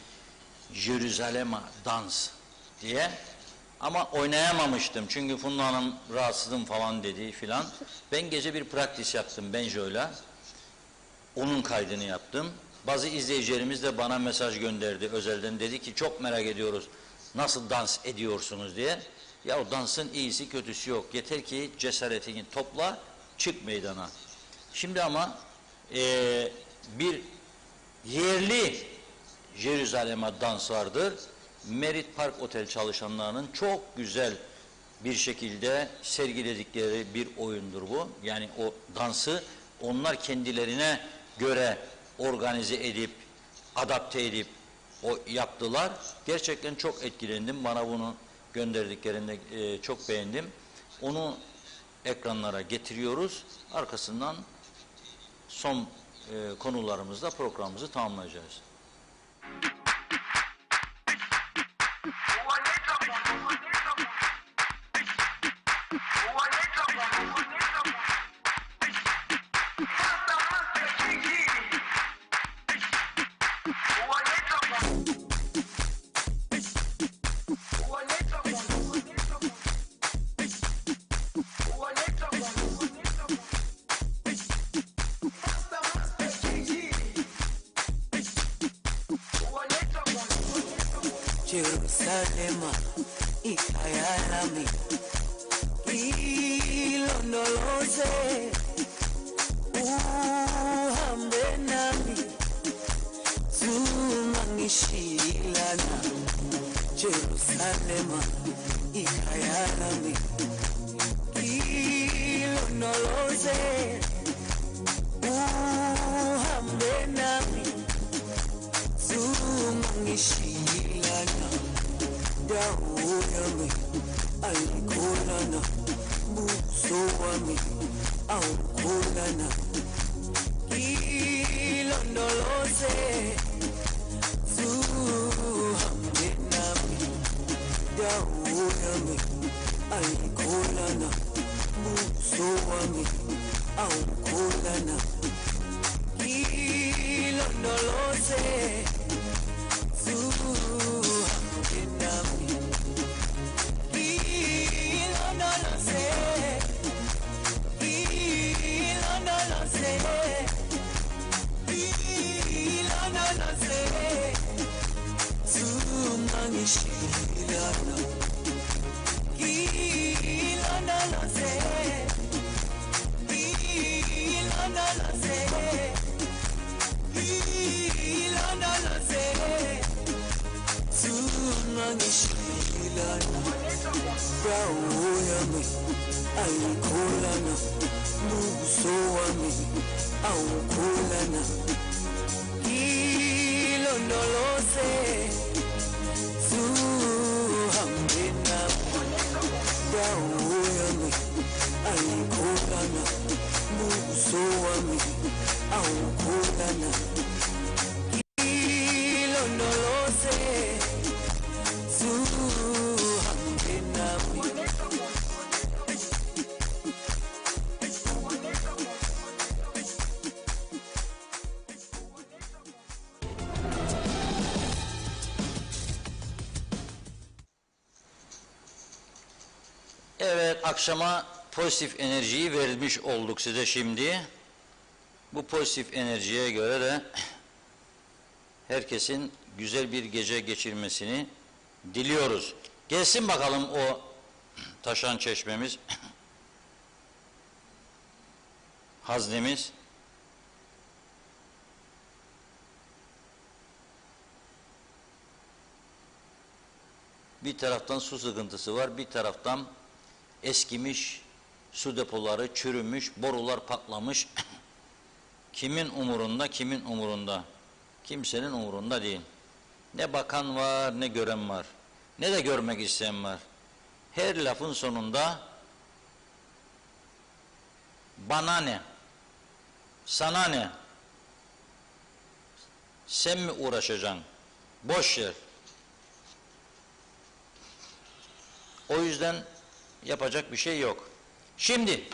Jeruzalem'e dans diye, ama oynayamamıştım çünkü Funda Hanım rahatsızım falan dedi filan. Ben gece bir praktis yaptım Benjo'yla, onun kaydını yaptım. Bazı izleyicilerimiz de bana mesaj gönderdi özelden, dedi ki çok merak ediyoruz nasıl dans ediyorsunuz diye. Ya o dansın iyisi kötüsü yok, yeter ki cesaretini topla, çık meydana. Şimdi ama bir yerli Jeruzalem'e dans vardır. Merit Park Otel çalışanlarının çok güzel bir şekilde sergiledikleri bir oyundur bu. Yani o dansı onlar kendilerine göre organize edip adapte edip o yaptılar. Gerçekten çok etkilendim. Bana bunu gönderdiklerinde çok beğendim. Onu ekranlara getiriyoruz. Arkasından son konularımızda programımızı tamamlayacağız. Jerusalema, ikhaya lami, ilondoloze, uhambe nami, zungangishilana. Jerusalema, ikhaya lami, ilondoloze, uhambe nami, zungangishilana. Dawo yami ayikholana, buso wami awukholana, ilondoloze, zuhambe nami. Dawo yami ayikholana, buso wami awukholana, ilondoloze, zuhambe nami. Ilondoloze, ilondoloze, ilondoloze, zungangishilana. Ilondoloze, ilondoloze, ilondoloze, zungangishilana. Dawo yami ayikholana, buso wami awukholana, ilondoloze, zuhambe nami. Dawo yami ayikholana, buso wami awukholana, ilondoloze, zuhambe nami. Evet, akşama pozitif enerjiyi vermiş olduk size şimdi. Bu pozitif enerjiye göre de herkesin güzel bir gece geçirmesini diliyoruz. Gelsin bakalım o taşan çeşmemiz, haznemiz. Bir taraftan su sıkıntısı var, bir taraftan eskimiş su depoları, çürümüş, borular patlamış. Kimin umurunda, kimin umurunda? Kimsenin umurunda değil. Ne bakan var, ne gören var. Ne de görmek isteyen var. Her lafın sonunda bana ne? Sana ne? Sen mi uğraşacaksın? Boş yer. O yüzden yapacak bir şey yok. Şimdi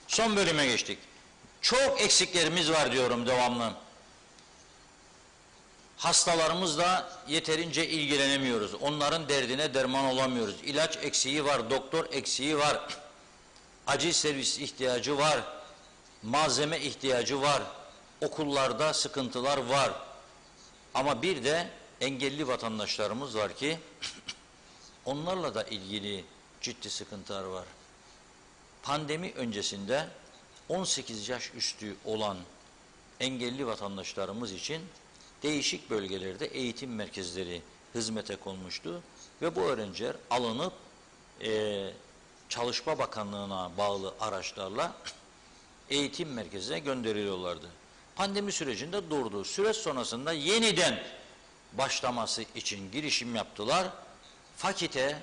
son bölüme geçtik. Çok eksiklerimiz var diyorum devamlı. Hastalarımızla yeterince ilgilenemiyoruz. Onların derdine derman olamıyoruz. İlaç eksiği var, doktor eksiği var. Acil servis ihtiyacı var. Malzeme ihtiyacı var. Okullarda sıkıntılar var. Ama bir de engelli vatandaşlarımız var ki onlarla da ilgili ciddi sıkıntılar var. Pandemi öncesinde 18 yaş üstü olan engelli vatandaşlarımız için değişik bölgelerde eğitim merkezleri hizmete konmuştu ve bu öğrenciler alınıp Çalışma Bakanlığı'na bağlı araçlarla eğitim merkezine gönderiliyorlardı. pandemi sürecinde durdu. Süreç sonrasında yeniden başlaması için girişim yaptılar. Fakide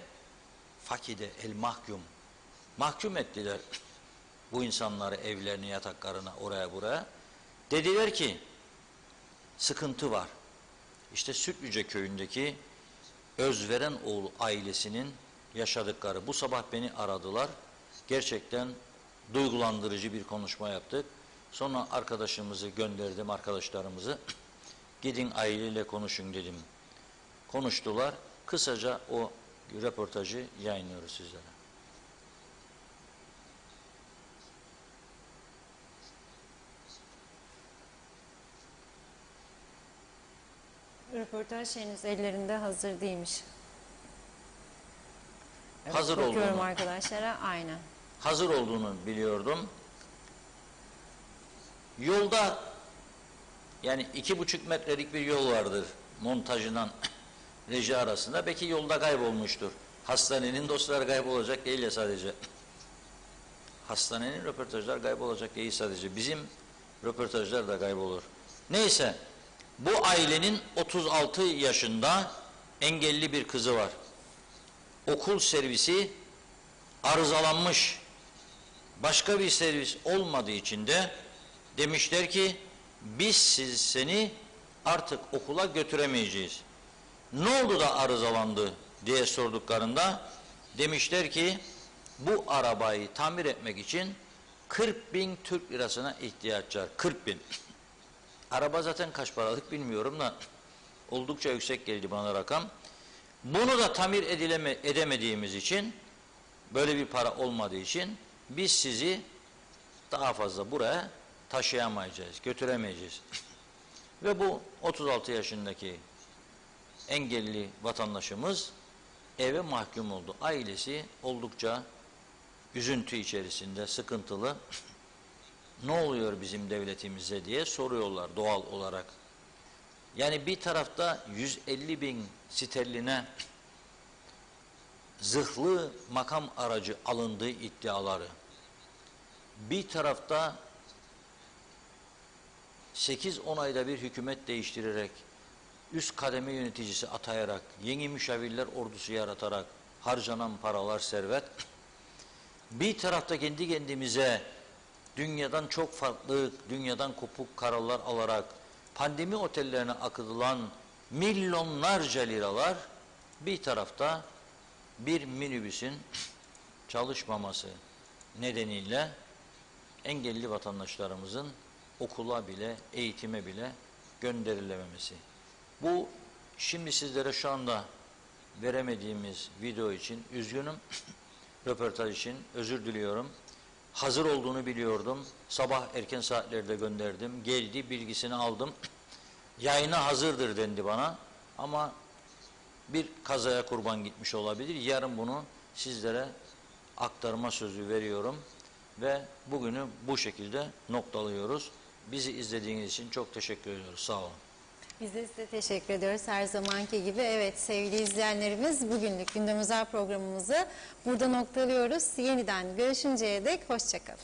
mahkum ettiler bu insanları evlerine, yataklarına, oraya buraya. Dediler ki sıkıntı var. İşte Sütlüce köyündeki Özverenoğlu ailesinin yaşadıkları. Bu sabah beni aradılar. Gerçekten duygulandırıcı bir konuşma yaptık. Sonra arkadaşımızı gönderdim, arkadaşlarımızı. Gidin aileyle konuşun dedim. Konuştular. Kısaca o röportajı yayınlıyoruz sizlere. Röportaj henüz ellerinde hazır değilmiş. Evet, Hazır bakıyorum olduğunu. arkadaşlara. Aynen. Hazır olduğunu biliyordum. Yolda yani 2,5 metrelik bir yol vardır montajından reji arasında. Belki yolda kaybolmuştur. Hastanenin dostları kaybolacak değil ya sadece. Hastanenin röportajlar kaybolacak değil sadece. Bizim röportajlar da kaybolur. Neyse, bu ailenin 36 yaşında engelli bir kızı var. Okul servisi arızalanmış. Başka bir servis olmadığı için de demişler ki biz seni artık okula götüremeyeceğiz. Ne oldu da arızalandı diye sorduklarında demişler ki bu arabayı tamir etmek için 40.000 Türk lirasına ihtiyaç var. 40.000. Araba zaten kaç paralık bilmiyorum da oldukça yüksek geldi bana rakam. Bunu da tamir edemediğimiz için, böyle bir para olmadığı için biz sizi daha fazla buraya taşıyamayacağız, götüremeyeceğiz. Ve bu 36 yaşındaki engelli vatandaşımız eve mahkum oldu. Ailesi oldukça üzüntü içerisinde, sıkıntılı. Ne oluyor bizim devletimize diye soruyorlar doğal olarak. Yani bir tarafta 150.000 sterline zırhlı makam aracı alındığı iddiaları, bir tarafta 8-10 ayda bir hükümet değiştirerek, üst kademe yöneticisi atayarak, yeni müşavirler ordusu yaratarak harcanan paralar, servet, bir tarafta kendi kendimize dünyadan çok farklı, dünyadan kopuk kararlar alarak pandemi otellerine akıtılan milyonlarca liralar, bir tarafta bir minibüsün çalışmaması nedeniyle engelli vatandaşlarımızın okula bile, eğitime bile gönderilememesi. Bu şimdi sizlere şu anda veremediğimiz video için üzgünüm. Röportaj için özür diliyorum. Hazır olduğunu biliyordum. Sabah erken saatlerde gönderdim. Geldi, bilgisini aldım. Yayına hazırdır dendi bana. Ama bir kazaya kurban gitmiş olabilir. Yarın bunu sizlere aktarma sözü veriyorum. Ve bugünü bu şekilde noktalıyoruz. Bizi izlediğiniz için çok teşekkür ediyoruz. Sağ olun. Biz de size teşekkür ediyoruz her zamanki gibi. Evet sevgili izleyenlerimiz, bugünlük Gündem Özel programımızı burada noktalıyoruz. Yeniden görüşünceye dek hoşça kalın.